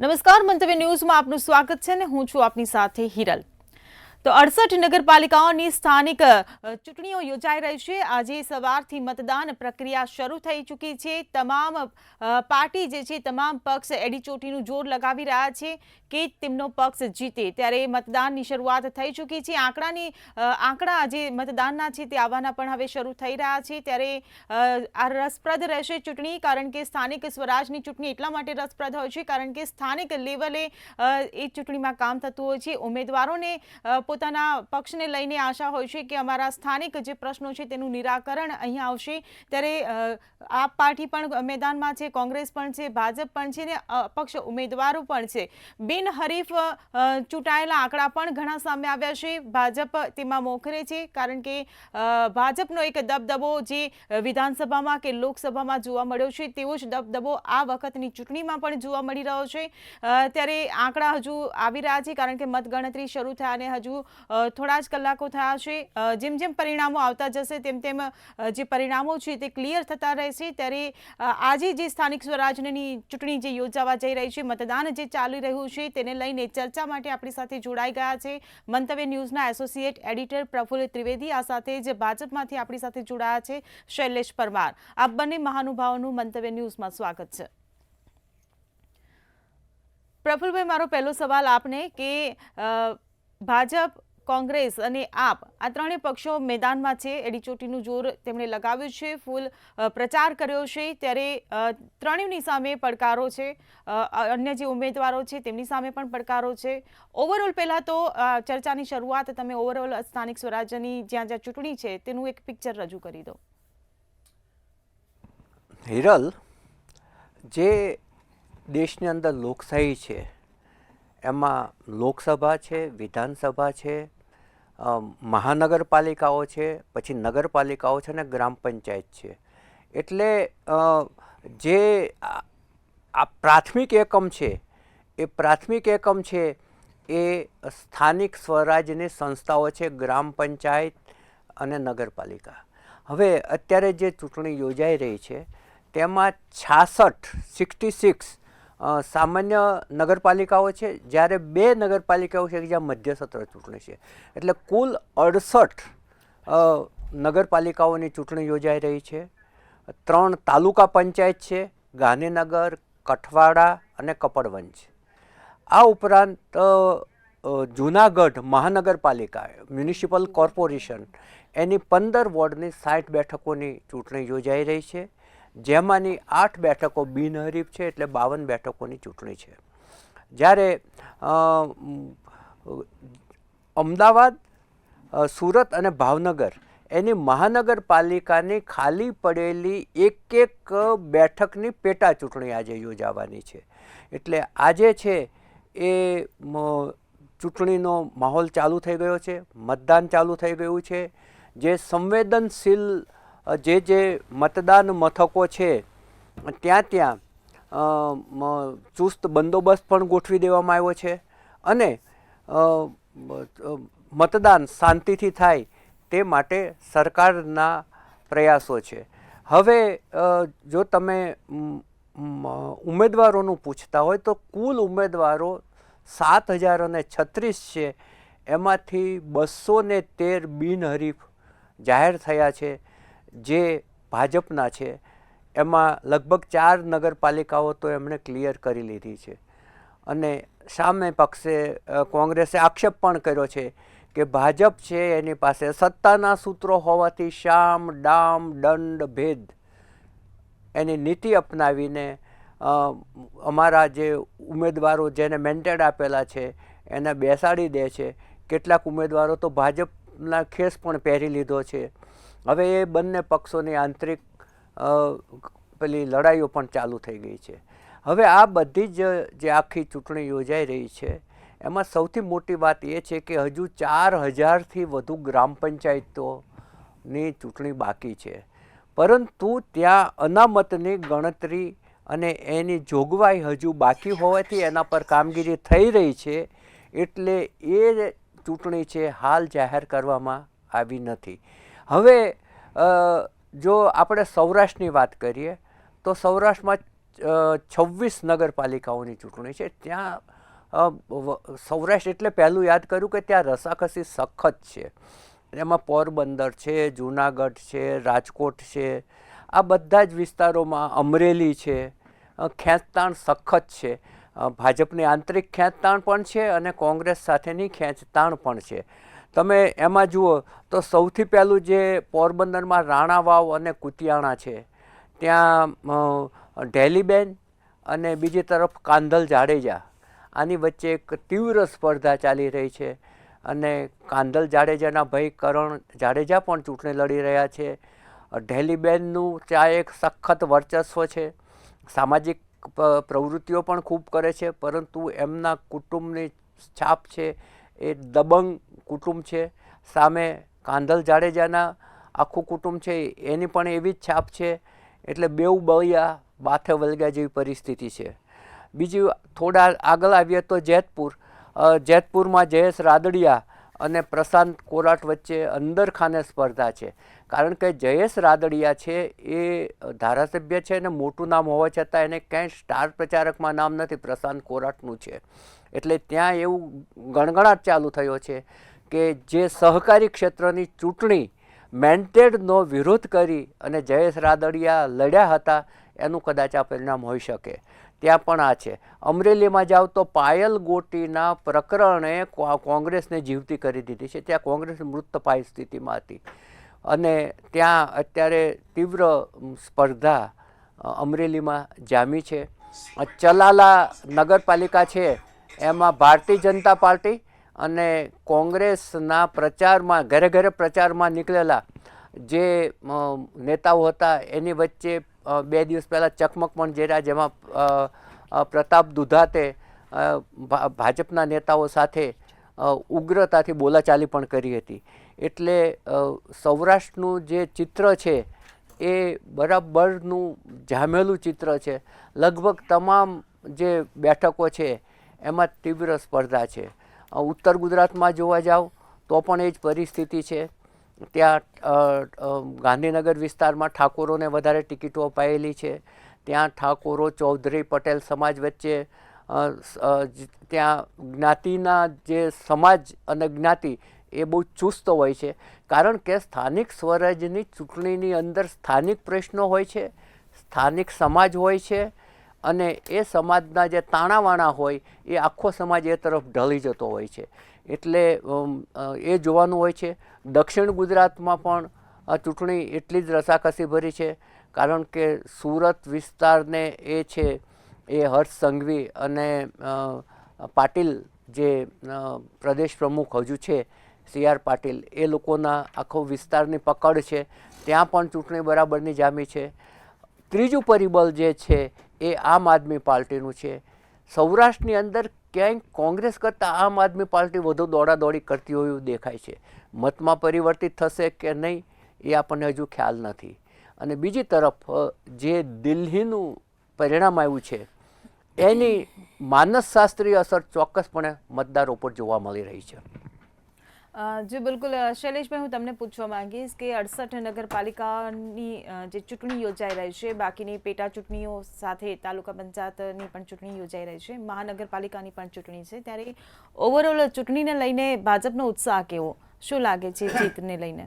નમસ્કાર, મંતવ્ય ન્યૂઝમાં આપનું સ્વાગત છે ને હું છું આપની સાથે હિરલ। તો 68 નગરપાલિકાઓની સ્થાનિક ચૂંટણીઓ યોજાઈ રહી છે। આજે સવારથી મતદાન પ્રક્રિયા શરૂ થઈ ચૂકી છે। તમામ પાર્ટી જે છે, તમામ પક્ષ એડીચોટીનું જોર લગાવી રહ્યા છે કે તેમનો પક્ષ જીતે। ત્યારે મતદાનની શરૂઆત થઈ ચૂકી છે। આંકડા જે મતદાનના છે તે આવવાના પણ હવે શરૂ થઈ રહ્યા છે। ત્યારે આ રસપ્રદ રહેશે ચૂંટણી, કારણ કે સ્થાનિક સ્વરાજની ચૂંટણી એટલા માટે રસપ્રદ હોય છે કારણ કે સ્થાનિક લેવલે એ ચૂંટણીમાં કામ થતું હોય છે। ઉમેદવારોને પોતાના પક્ષને લઈને આશા હોય છે કે અમારા સ્થાનિક જે પ્રશ્નો છે તેનું નિરાકરણ અહીં આવશે। ત્યારે આપ પાર્ટી પણ મેદાનમાં છે, કોંગ્રેસ પણ છે, ભાજપ પણ છે ને અપક્ષ ઉમેદવારો પણ છે। બિનહરીફ ચૂંટાયેલા આંકડા પણ ઘણા સામે આવ્યા છે। ભાજપ તેમાં મોખરે છે કારણ કે ભાજપનો એક દબદબો જે વિધાનસભામાં કે લોકસભામાં જોવા મળ્યો છે તેવો જ દબદબો આ વખતની ચૂંટણીમાં પણ જોવા મળી રહ્યો છે। ત્યારે આંકડા હજુ આવી રહ્યા છે કારણ કે મતગણતરી શરૂ થયાને હજુ થોડા જ કલાકો થયા છે। જેમ જેમ પરિણામો આવતા જશે તેમ તેમ જે પરિણામો છે તે ક્લિયર થતા રહેશે। ત્યારે આજે જે સ્થાનિક સ્વરાજની ચૂંટણી જે યોજાવા જઈ રહી છે, મતદાન જે ચાલી રહ્યું છે તેને લઈને ચર્ચા માટે આપણી સાથે જોડાઈ ગયા છે મંતવ્ય ન્યૂઝના એસોસિએટ એડિટર પ્રફુલ્લ ત્રિવેદી। આ સાથે જ ભાજપમાંથી આપણી સાથે જોડાયા છે શૈલેષ પરમાર। આ બંને મહાનુભાવોનું મંતવ્ય ન્યૂઝમાં સ્વાગત છે। પ્રફુલ્લભાઈ, મારો પહેલો સવાલ આપને કે ભાજપ, કોંગ્રેસ અને આપ આ ત્રણેય પક્ષો મેદાનમાં છે। એડીચોટીનું જોર તેમણે લગાવ્યું છે, ફૂલ પ્રચાર કર્યો છે। ત્યારે ત્રણેયની સામે પડકારો છે, અન્ય જે ઉમેદવારો છે તેમની સામે પણ પડકારો છે। ઓવરઓલ પહેલાં તો ચર્ચાની શરૂઆત તમે ઓવરઓલ સ્થાનિક સ્વરાજ્યની જ્યાં જ્યાં ચૂંટણી છે તેનું એક પિક્ચર રજૂ કરી દો। હિરલ, જે દેશની અંદર લોકશાહી છે એમાં લોકસભા છે, વિધાનસભા છે, મહાનગરપાલિકાઓ છે, પછી નગરપાલિકાઓ છે અને ગ્રામ પંચાયત છે। એટલે જે આ પ્રાથમિક એકમ છે એ પ્રાથમિક એકમ છે એ સ્થાનિક સ્વરાજ્યની સંસ્થાઓ છે, ગ્રામ પંચાયત અને નગરપાલિકા। હવે અત્યારે જે ચૂંટણી યોજાઈ રહી છે તેમાં 66 સામાન્ય નગરપાલિકાઓ છે, જ્યારે 2 નગરપાલિકાઓ છે જ્યાં મધ્ય સત્ર ચૂંટણી છે। એટલે કુલ 68 નગરપાલિકાઓની ચૂંટણી યોજાઈ રહી છે। 3 તાલુકા પંચાયત છે, ગાંધીનગર, કઠવાડા અને કપડવંજ। આ ઉપરાંત જૂનાગઢ મહાનગરપાલિકા મ્યુનિસિપલ કોર્પોરેશન એની 15 વોર્ડની 60 બેઠકોની ચૂંટણી યોજાઈ રહી છે, જેમાંની 8 બેઠકો બિનહરીફ છે, એટલે 52 બેઠકોની ચૂંટણી છે। જ્યારે અમદાવાદ, સુરત અને ભાવનગર એની મહાનગરપાલિકાની ખાલી પડેલી એક બેઠકની પેટા ચૂંટણી આજે યોજાવાની છે। એટલે આજે છે એ ચૂંટણીનો માહોલ ચાલુ થઈ ગયો છે, મતદાન ચાલુ થઈ ગયું છે। જે સંવેદનશીલ જે મતદાન મથકો છે ત્યાં ચુસ્ત બંદોબસ્ત પણ ગોઠવી દેવામાં આવ્યો છે અને મતદાન શાંતિથી થાય તે માટે સરકારના પ્રયાસો છે। હવે જો તમે ઉમેદવારોનું પૂછતા હોય તો કુલ ઉમેદવારો 7036 છે, એમાંથી 213 બિનહરીફ જાહેર થયા છે જે ભાજપના છે। એમાં લગભગ 4 નગરપાલિકાઓ તો એમણે ક્લિયર કરી લીધી છે અને સામે પક્ષે કોંગ્રેસે આક્ષેપ પણ કર્યો છે કે ભાજપ છે એની પાસે સત્તાના સૂત્રો હોવાથી શામ, ડામ, દંડ, ભેદ એની નીતિ અપનાવીને અમારા જે ઉમેદવારો જેને મેન્ડેટ આપેલા છે એને બેસાડી દે છે। કેટલાક ઉમેદવારો તો ભાજપના ખેસ પણ પહેરી લીધો છે। હવે એ બંને પક્ષોની આંતરિક પેલી લડાઈઓ પણ ચાલુ થઈ ગઈ છે। હવે આ બધી જ જે આખી ચૂંટણી યોજાઈ રહી છે એમાં સૌથી મોટી વાત એ છે કે હજુ 4000થી વધુ ગ્રામ પંચાયતોની ચૂંટણી બાકી છે, પરંતુ ત્યાં અનામતની ગણતરી અને એની જોગવાઈ હજુ બાકી હોવાથી એના પર કામગીરી થઈ રહી છે। એટલે એ ચૂંટણી છે હાલ જાહેર કરવામાં આવી નથી। હવે જો આપણે સૌરાષ્ટ્રની વાત કરીએ તો સૌરાષ્ટ્રમાં 26 નગરપાલિકાઓની ચૂંટણી છે. ત્યાં સૌરાષ્ટ્ર એટલે પહેલું યાદ કર્યું કે ત્યાં રસાકસી સખત છે. એમાં પોરબંદર છે, જૂનાગઢ છે, રાજકોટ છે, આ બધા જ વિસ્તારોમાં અમરેલી છે, ખેંચતાણ સખત છે. ભાજપની આંતરિક ખેંચતાણ પણ છે અને કોંગ્રેસ સાથેની ખેંચતાણ પણ છે. તમે એમાં જુઓ તો સૌથી પહેલું જે પોરબંદરમાં રાણાવાવ અને કુતિયાણા છે, ત્યાં ઢેલીબેન અને બીજી તરફ કાંધલ જાડેજા, આની વચ્ચે એક તીવ્ર સ્પર્ધા ચાલી રહી છે. અને કાંધલ જાડેજાના ભાઈ કરણ જાડેજા પણ ચૂંટણી લડી રહ્યા છે. ઢેલીબેનનું ત્યાં એક સખત વર્ચસ્વ છે, સામાજિક પ્રવૃત્તિઓ પણ ખૂબ કરે છે, પરંતુ એમના કુટુંબની છાપ છે એ દબંગ કુટુંબ છે. સામે કાંધલ જાડેજાના આખું કુટુંબ છે એની પણ એવી જ છાપ છે. એટલે બેઉ બળિયા બાથે વળગ્યા જેવી પરિસ્થિતિ છે. બીજું થોડા આગળ આવીએ તો જેતપુરમાં જયેશ રાદડિયા અને પ્રશાંત કોરાટ વચ્ચે અંદરખાને સ્પર્ધા છે. કારણ કે જયેશ રાદડિયા છે એ ધારાસભ્ય છે અને મોટું નામ હોવા છતાં એને ક્યાંય સ્ટાર પ્રચારકમાં નામ નથી, પ્રશાંત કોરાટનું છે. એટલે ત્યાં એવું ગણગણાટ ચાલુ થયો છે કે જે સહકારી ક્ષેત્રની ચૂંટણી મેન્ટેડનો વિરોધ કરી અને જયેશ રાદડિયા લડ્યા હતા, એનું કદાચ આ પરિણામ હોઈ શકે. ત્યાં પણ આ છે. અમરેલીમાં જાઓ તો પાયલ ગોટીના પ્રકરણે કોંગ્રેસને જીવતી કરી દીધી છે. ત્યાં કોંગ્રેસ મૃતપાય સ્થિતિમાં હતી અને ત્યાં અત્યારે તીવ્ર સ્પર્ધા અમરેલીમાં જામી છે. ચલાલા નગરપાલિકા છે એમાં ભારતીય જનતા પાર્ટી અને કોંગ્રેસના પ્રચારમાં ઘરે ઘરે પ્રચારમાં નીકળેલા જે નેતાઓ હતા એની વચ્ચે 2 દિવસ પહેલાં ચકમક પણ જેરા, જેમાં પ્રતાપ દુધાતે ભાજપના નેતાઓ સાથે ઉગ્રતાથી બોલાચાલી પણ કરી હતી. એટલે સૌરાષ્ટ્રનું જે ચિત્ર છે એ બરાબરનું જામેલું ચિત્ર છે. લગભગ તમામ જે બેઠકો છે એમાં તીવ્ર સ્પર્ધા છે. ઉત્તર ગુજરાતમાં જોવા જાવ તો પણ એ જ પરિસ્થિતિ છે. ત્યાં ગાંધીનગર વિસ્તારમાં ઠાકોરોને વધારે ટિકિટો અપાયેલી છે. ત્યાં ઠાકોરો, ચૌધરી, પટેલ સમાજ વચ્ચે ત્યાં જ્ઞાતિના જે સમાજ અને જ્ઞાતિ એ બહુ ચુસ્ત હોય છે. કારણ કે સ્થાનિક સ્વરાજ્યની ચૂંટણીની અંદર સ્થાનિક પ્રશ્નો હોય છે, સ્થાનિક સમાજ હોય છે અને એ સમાજના જે તાણાવાણા હોય એ આખો સમાજ એ તરફ ઢળી જતો હોય છે. એટલે એ જોવાનું હોય છે. દક્ષિણ ગુજરાતમાં પણ ચૂંટણી એટલી જ રસાકસી ભરી છે. કારણ કે સુરત વિસ્તારને એ છે એ હર્ષ સંઘવી અને પાટીલ જે પ્રદેશ પ્રમુખ હજુ છે CR પાટીલ, એ લોકોના આખો વિસ્તારની પકડ છે. ત્યાં પણ ચૂંટણી બરાબરની જામી છે. ત્રીજું પરિબળ જે છે એ આમ આદમી પાર્ટીનું છે. સૌરાષ્ટ્રની અંદર ક્યાંય કોંગ્રેસ કરતાં આમ આદમી પાર્ટી વધુ દોડાદોડી કરતી હોય એવું દેખાય છે. મતમાં પરિવર્તિત થશે કે નહીં એ આપણને હજુ ખ્યાલ નથી. અને બીજી તરફ જે દિલ્હીનું પરિણામ આવ્યું છે એની માનસશાસ્ત્રીય અસર ચોક્કસપણે મતદારો પર જોવા મળી રહી છે. જી બિલકુલ. શૈલેષભાઈ, હું તમને પૂછવા માંગીશ કે 68 નગરપાલિકાની જે ચૂંટણી યોજાઈ રહી છે, બાકીની પેટા ચૂંટણીઓ સાથે તાલુકા પંચાયતની પણ ચૂંટણી યોજાઈ રહી છે, મહાનગરપાલિકાની પણ ચૂંટણી છે, ત્યારે ઓવરઓલ ચૂંટણીને લઈને ભાજપનો ઉત્સાહ કેવો, શું લાગે છે જીતને લઈને?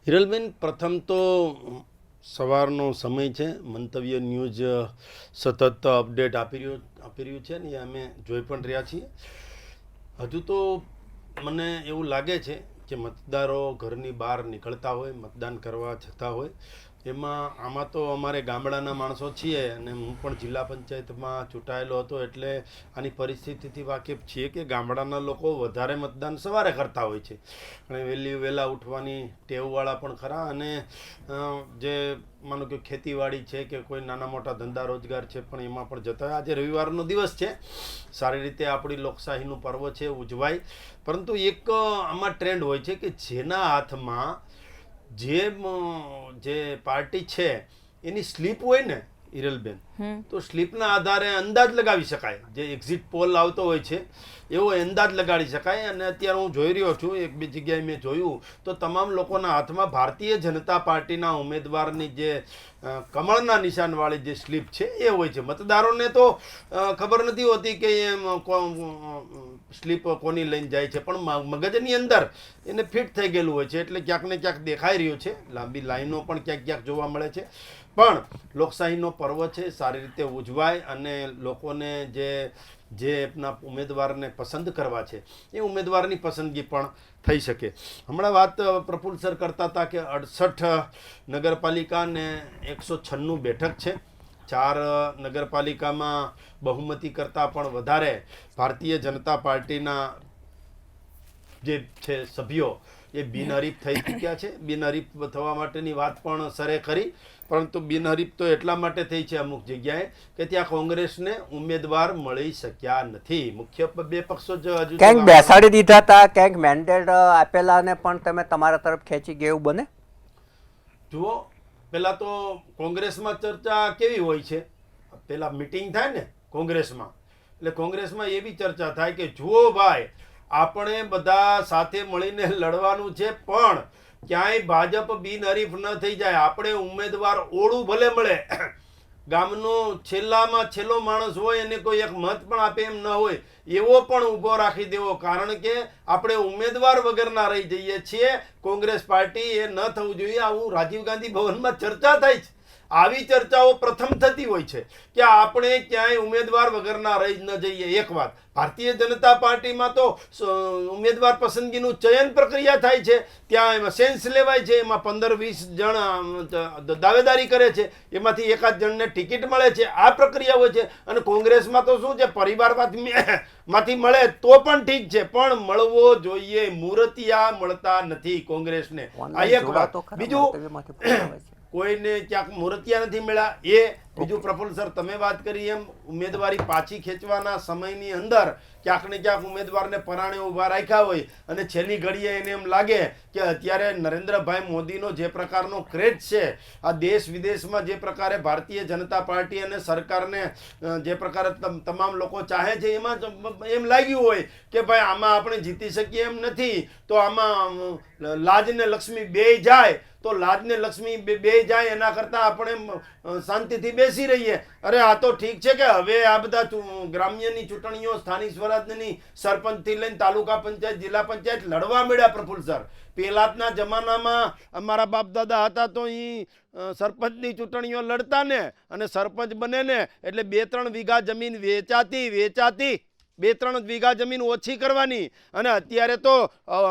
હિરલબેન, પ્રથમ તો સવારનો સમય છે, મંતવ્ય ન્યૂઝ સતત અપડેટ આપી રહ્યું છે ને એ અમે જોઈ પણ રહ્યા છીએ. હજુ તો મને એવું લાગે છે કે મતદારો ઘરની બહાર નીકળતા હોય, મતદાન કરવા જતા હોય. આમાં તો અમારે ગામડાના માણસો છીએ અને હું પણ જિલ્લા પંચાયતમાં ચૂંટાયેલો હતો એટલે આની પરિસ્થિતિથી વાકેફ છીએ કે ગામડાના લોકો વધારે મતદાન સવારે કરતા હોય છે અને વહેલા ઉઠવાની ટેવવાળા પણ ખરા. અને જે માનો કે ખેતીવાડી છે કે કોઈ નાના મોટા ધંધા રોજગાર છે પણ એમાં પણ જતા હોય. આજે રવિવારનો દિવસ છે, સારી રીતે આપણી લોકશાહીનું પર્વ છે, ઉજવાય. પરંતુ એક આમાં ટ્રેન્ડ હોય છે કે જેના હાથમાં જે પાર્ટી છે એની સ્લીપ હોય ને હિરલબેન, તો સ્લીપના આધારે અંદાજ લગાવી શકાય. જે એક્ઝિટ પોલ આવતો હોય છે એવો અંદાજ લગાડી શકાય. અને અત્યારે હું જોઈ રહ્યો છું, એક બે જગ્યાએ મેં જોયું તો તમામ લોકોના હાથમાં ભારતીય જનતા પાર્ટીના ઉમેદવારની જે કમળના નિશાનવાળી જે સ્લીપ છે એ હોય છે. મતદારોને તો ખબર નથી હોતી કે સ્લીપ કોની લઈને જાય છે, પણ મગજની અંદર એને ફિટ થઈ ગયેલું હોય છે. એટલે ક્યાંક ને ક્યાંક દેખાઈ રહ્યું છે. લાંબી લાઈનો પણ ક્યાંક ક્યાંક જોવા મળે છે. પણ લોકશાહીનો પર્વ છે, સારી રીતે ઉજવાય અને લોકોને જે આપના ઉમેદવારને પસંદ કરવા છે એ ઉમેદવારની પસંદગી પણ થઈ શકે. હમણાં વાત પ્રફુલ્લ સર કરતા હતા કે 68 નગરપાલિકા ને 196 બેઠક છે. 4 નગરપાલિકામાં બહુમતી કરતાં પણ વધારે ભારતીય જનતા પાર્ટીના જે છે સભ્યો એ બિનહરીફ થઈ ચૂક્યા છે. બિનહરીફ થવા માટેની વાત પણ સરે કરી, પરંતુ બિનહરીફ તો એટલા માટે થઈ છે અમુક જગ્યાએ કે ત્યાં કોંગ્રેસને ઉમેદવાર મળી શક્યા નથી. મુખ્ય બે પક્ષો જ હજુ ક્યાંક બેસાડી દીધા હતા, ક્યાંક મેન્ડેટ આપેલા ને પણ તમે તમારા તરફ ખેંચી ગયા એવું બને? જુઓ, પેલા તો કોંગ્રેસમાં ચર્ચા કેવી હોય છે, પેલા મીટિંગ થાય ને કોંગ્રેસમાં, એટલે કોંગ્રેસમાં એવી ચર્ચા થાય કે જુઓ ભાઈ, આપણે બધા સાથે મળીને લડવાનું છે, પણ ક્યાંય ભાજપ બિનહરીફ ન થઈ જાય. આપણે ઉમેદવાર ઓળું ભલે મળે, ગામનો છેલ્લામાં છેલ્લો માણસ હોય અને કોઈ એક મત પણ આપે એમ ન હોય એવો પણ ઊભો રાખી દેવો. કારણ કે આપણે ઉમેદવાર વગરના રહી જઈએ છીએ. કોંગ્રેસ પાર્ટી એ ન થવું જોઈએ. આવું રાજીવ ગાંધી ભવનમાં ચર્ચા થાય છે. આવી ચર્ચાઓ પ્રથમ થતી હોય છે કે આપણે ક્યાંય ઉમેદવાર વગરના રહી ન જઈએ. એક વાત, ભારતીય જનતા પાર્ટીમાં તો ઉમેદવાર પસંદગીનું ચયન પ્રક્રિયા થાય છે, ત્યાં એમાં સેન્સ લેવાય છે, એમાં 15-20 જણ દાવેદારી કરે છે, એમાંથી એકાદ જણને ટિકિટ મળે છે. આ પ્રક્રિયા હોય છે. અને કોંગ્રેસમાં તો શું છે, પરિવારમાંથી મળે તો પણ ઠીક છે, પણ મળવો જોઈએ. મૂર્તિયા મળતા નથી કોંગ્રેસને. આ એક વાત. બીજું, કોઈને ક્યાંક મૂર્તિયા નથી મળ્યા એ બીજું. પ્રફુલ્લ સર તમે વાત કરી એમ ઉમેદવારી પાછી ખેંચવાના સમયની અંદર ક્યાંક ને ક્યાંક ઉમેદવારને પરાણે ઊભા રાખ્યા હોય અને છેલ્લી ઘડીએ એને એમ લાગે કે અત્યારે નરેન્દ્રભાઈ મોદીનો જે પ્રકારનો ક્રેઝ છે, આ દેશ વિદેશમાં જે પ્રકારે ભારતીય જનતા પાર્ટી અને સરકારને જે પ્રકારે તમામ લોકો ચાહે છે, એમાં એમ લાગ્યું હોય કે ભાઈ આમાં આપણે જીતી શકીએ એમ નથી, તો આમાં લાજ ને લક્ષ્મી બેય જાય, તો લાજ ને લક્ષ્મી બે જાય એના કરતાં આપણે શાંતિથી બેસી રહીએ. અરે આ તો ઠીક છે કે હવે આ બધા ગ્રામ્યની ચૂંટણીઓ, સ્થાનિક સ્વરાજની, સરપંચથી લઈને તાલુકા પંચાયત, જિલ્લા પંચાયત લડવા મળ્યા. પ્રફુલ્લ સર, પહેલાના જમાનામાં અમારા બાપ દાદા હતા તો એ સરપંચની ચૂંટણીઓ લડતા ને, અને સરપંચ બને ને એટલે 2-3 વીઘા જમીન વેચાતી 2-3 વીઘા જમીન ઓછી કરવાની. અને અત્યારે તો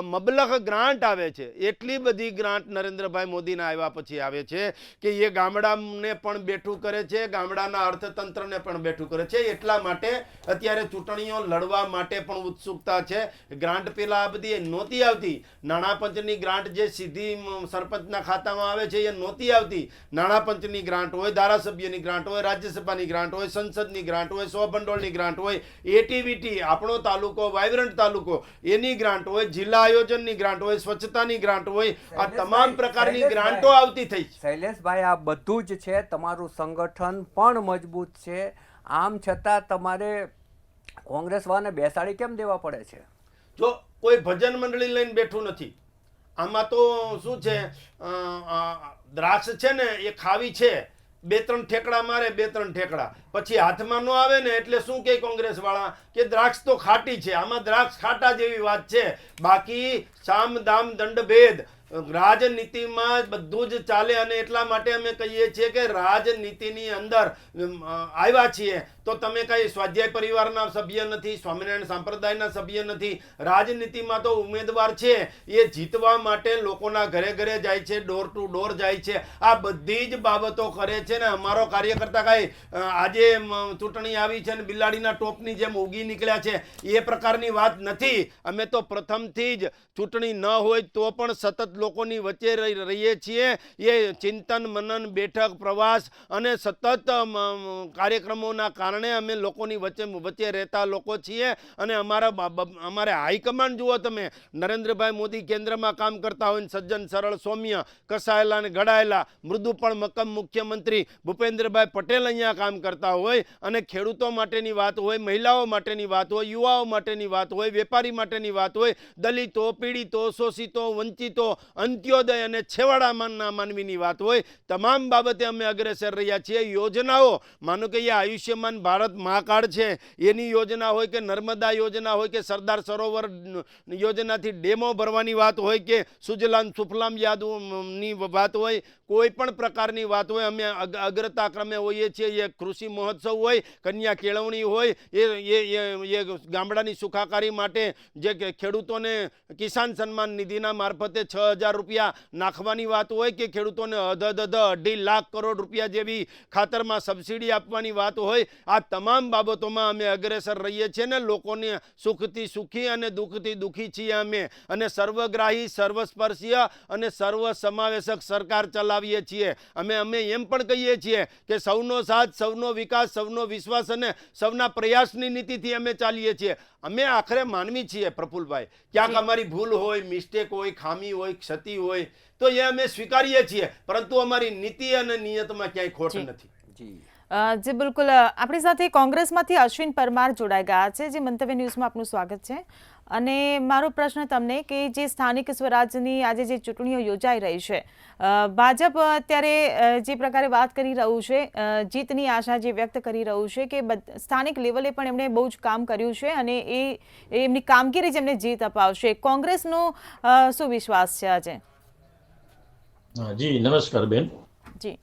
મબલખ ગ્રાન્ટ આવે છે. એટલી બધી ગ્રાન્ટ નરેન્દ્રભાઈ મોદીના આવ્યા પછી આવે છે કે એ ગામડાને પણ બેઠું કરે છે, ગામડાના અર્થતંત્રને પણ બેઠું કરે છે. એટલા માટે અત્યારે ચૂંટણીઓ લડવા માટે પણ ઉત્સુકતા છે. ગ્રાન્ટ પેલા આ બધી નહોતી આવતી. નાણાં પંચની ગ્રાન્ટ જે સીધી સરપંચના ખાતામાં આવે છે એ નહોતી આવતી. નાણાં પંચની ગ્રાન્ટ હોય, ધારાસભ્યની ગ્રાન્ટ હોય, રાજ્યસભાની ગ્રાન્ટ હોય, સંસદની ગ્રાન્ટ હોય, સ્વભંડોળની ગ્રાન્ટ હોય, એટીવી આપણો તાલુકો વાઇબ્રન્ટ તાલુકો એની ગ્રાન્ટ હોય, જિલ્લા આયોજનની ગ્રાન્ટ હોય, સ્વચ્છતાની ગ્રાન્ટ હોય, આ તમામ પ્રકારની ગ્રાન્ટો આવતી થઈ છે. શૈલેષભાઈ, આ બધું જ છે, તમારું સંગઠન પણ મજબૂત છે, આમ છતાં તમારે કોંગ્રેસવાળાને બેસાડી કેમ દેવા પડે છે? જો કોઈ ભજન મંડળી લઈને બેઠું નથી. આમાં તો શું છે, દ્રાક્ષ છે ને એ ખાવી છે, 2-3 ઠેકડા મારે, 2-3 ઠેકડા પછી હાથમાં ન આવે ને એટલે શું કે કોંગ્રેસ વાળા કે દ્રાક્ષ તો ખાટી છે. આમાં દ્રાક્ષ ખાટા જેવી વાત છે. બાકી સામ દામ દંડ ભેદ રાજનીતિમાં બધું જ ચાલે. અને એટલા માટે અમે કહીએ છીએ કે રાજનીતિની અંદર આવ્યા છીએ તો તમે કઈ સ્વાધ્યાય પરિવારના સભ્ય નથી, સ્વામિનારાયણ સંપ્રદાયના સભ્ય નથી. રાજનીતિમાં તો ઉમેદવાર છે એ જીતવા માટે લોકોના ઘરે ઘરે જાય છે, ડોર ટુ ડોર જાય છે, આ બધી જ બાબતો કરે છે. ને અમારો કાર્યકર્તા કઈ આજે ચૂંટણી આવી છે ને બિલાડીના ટોપની જેમ ઉગી નીકળ્યા છે એ પ્રકારની વાત નથી. અમે તો પ્રથમથી જ ચૂંટણી ન હોય તો પણ સતત લોકોની વચ્ચે રહીએ છીએ. એ ચિંતન મનન બેઠક પ્રવાસ અને સતત કાર્યક્રમોના કારણે અમે લોકોની વચ્ચે રહેતા લોકો છીએ. અને અમારે હાઈકમાન્ડ જુઓ તમે, નરેન્દ્રભાઈ મોદી કેન્દ્રમાં કામ કરતા હોય, સજ્જન સરળ સૌમ્ય કસાયેલા અને ઘડાયેલા મૃદુ પણ મક્કમ મુખ્યમંત્રી ભૂપેન્દ્રભાઈ પટેલ અહીંયા કામ કરતા હોય, અને ખેડૂતો માટેની વાત હોય, મહિલાઓ માટેની વાત હોય, યુવાઓ માટેની વાત હોય, વેપારી માટેની વાત હોય, દલિતો, પીડિતો, શોષિતો, વંચિતો, અંત્યોદય અને છેવાડાના માનવીની વાત હોય, તમામ બાબતે અમે અગ્રેસર રહ્યા છીએ. યોજનાઓ, માનો કે એ આયુષ્યમાન ભારત મહાકાર્ડ છે એની યોજના હોય, કે નર્મદા યોજના હોય, કે સરદાર સરોવર યોજનાથી ડેમો ભરવાની વાત હોય, કે સુજલામ સુફલામ યાદની વાત હોય, કોઈ પણ પ્રકારની વાત હોય, અમે અગ્રતા ક્રમે હોઈએ છીએ. એ કૃષિ મહોત્સવ હોય, કન્યા કેળવણી હોય, એ ગામડાની સુખાકારી માટે જે ખેડૂતોને કિસાન સન્માન નિધિના મારફતે 6,000 રૂપિયા નાખવાની વાત હોય, કે ખેડૂતોને 2.5 લાખ કરોડ રૂપિયા જેવી ખાતરમાં સબસિડી આપવાની વાત હોય, આ તમામ બાબતોમાં અમે અગ્રેસર રહીએ છીએ ને લોકોને સુખથી સુખી અને દુઃખથી દુઃખી છીએ અમે. અને સર્વગ્રાહી, સર્વસ્પર્શીય અને સર્વ સમાવેશક સરકાર ચલાવીએ છીએ. અમે એમ પણ કહીએ છીએ કે સૌનો સાથ, સૌનો વિકાસ, સૌનો વિશ્વાસ અને સૌના પ્રયાસની નીતિથી અમે ચાલીએ છીએ. અમે આખરે માનવી છીએ પ્રફુલભાઈ. ક્યાંક અમારી ભૂલ હોય, મિસ્ટેક હોય, ખામી હોય, ક્ષતિ હોય તો એ અમે સ્વીકારીએ છીએ, પરંતુ અમારી નીતિ અને નિયતમાં ક્યાંય ખોટ નથી. જી બિલકુલ. આપણી સાથે કોંગ્રેસમાંથી અશ્વિન પરમાર જોડાઈ ગયા છે. જે મંતવ્ય ન્યૂઝમાં આપનું સ્વાગત છે. અને મારો પ્રશ્ન તમને કે જે સ્થાનિક સ્વરાજની આજે જે ચૂંટણીઓ યોજાઈ રહી છે, ભાજપ અત્યારે જે પ્રકારે વાત કરી રહ્યું છે, જીતની આશા જે વ્યક્ત કરી રહ્યું છે કે સ્થાનિક લેવલે પણ એમણે બહુ જ કામ કર્યું છે અને એમની કામગીરી જેમને જીત અપાવશે. કોંગ્રેસનો શું વિશ્વાસ છે આજે? જી નમસ્કાર બેન. જી,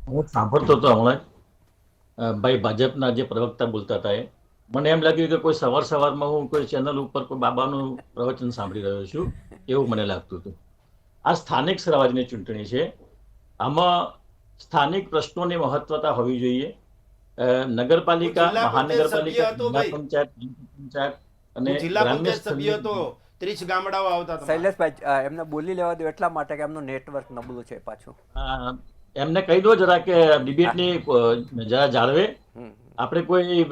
હું સાંભળતો હતો હમણાં ભાઈ ભાજપના જે પ્રવક્તા બોલતા હતા, મને એમ લાગ્યું કે કોઈ સવારમાં હું કોઈ ચેનલ ઉપર કોઈ બાબાનું પ્રવચન સાંભળી રહ્યો છું એવું મને લાગતું હતું. આ સ્થાનિક સ્વરાજની ચૂંટણી છે. આમાં સ્થાનિક પ્રશ્નોની મહત્વતા હોવી જોઈએ. નગરપાલિકા, મહાનગરપાલિકા, જિલ્લા પંચાયત અને ગ્રામ્ય સભ્ય તો 30 ગામડાઓ આવતા હતા. શૈલેષભાઈ, એમને બોલી લેવા દો એટલા માટે કે એમનું નેટવર્ક નબળું છે પાછું. એમને કહી દો જરા કે ડિબેટની જરા જાળવે. આપણે કોઈ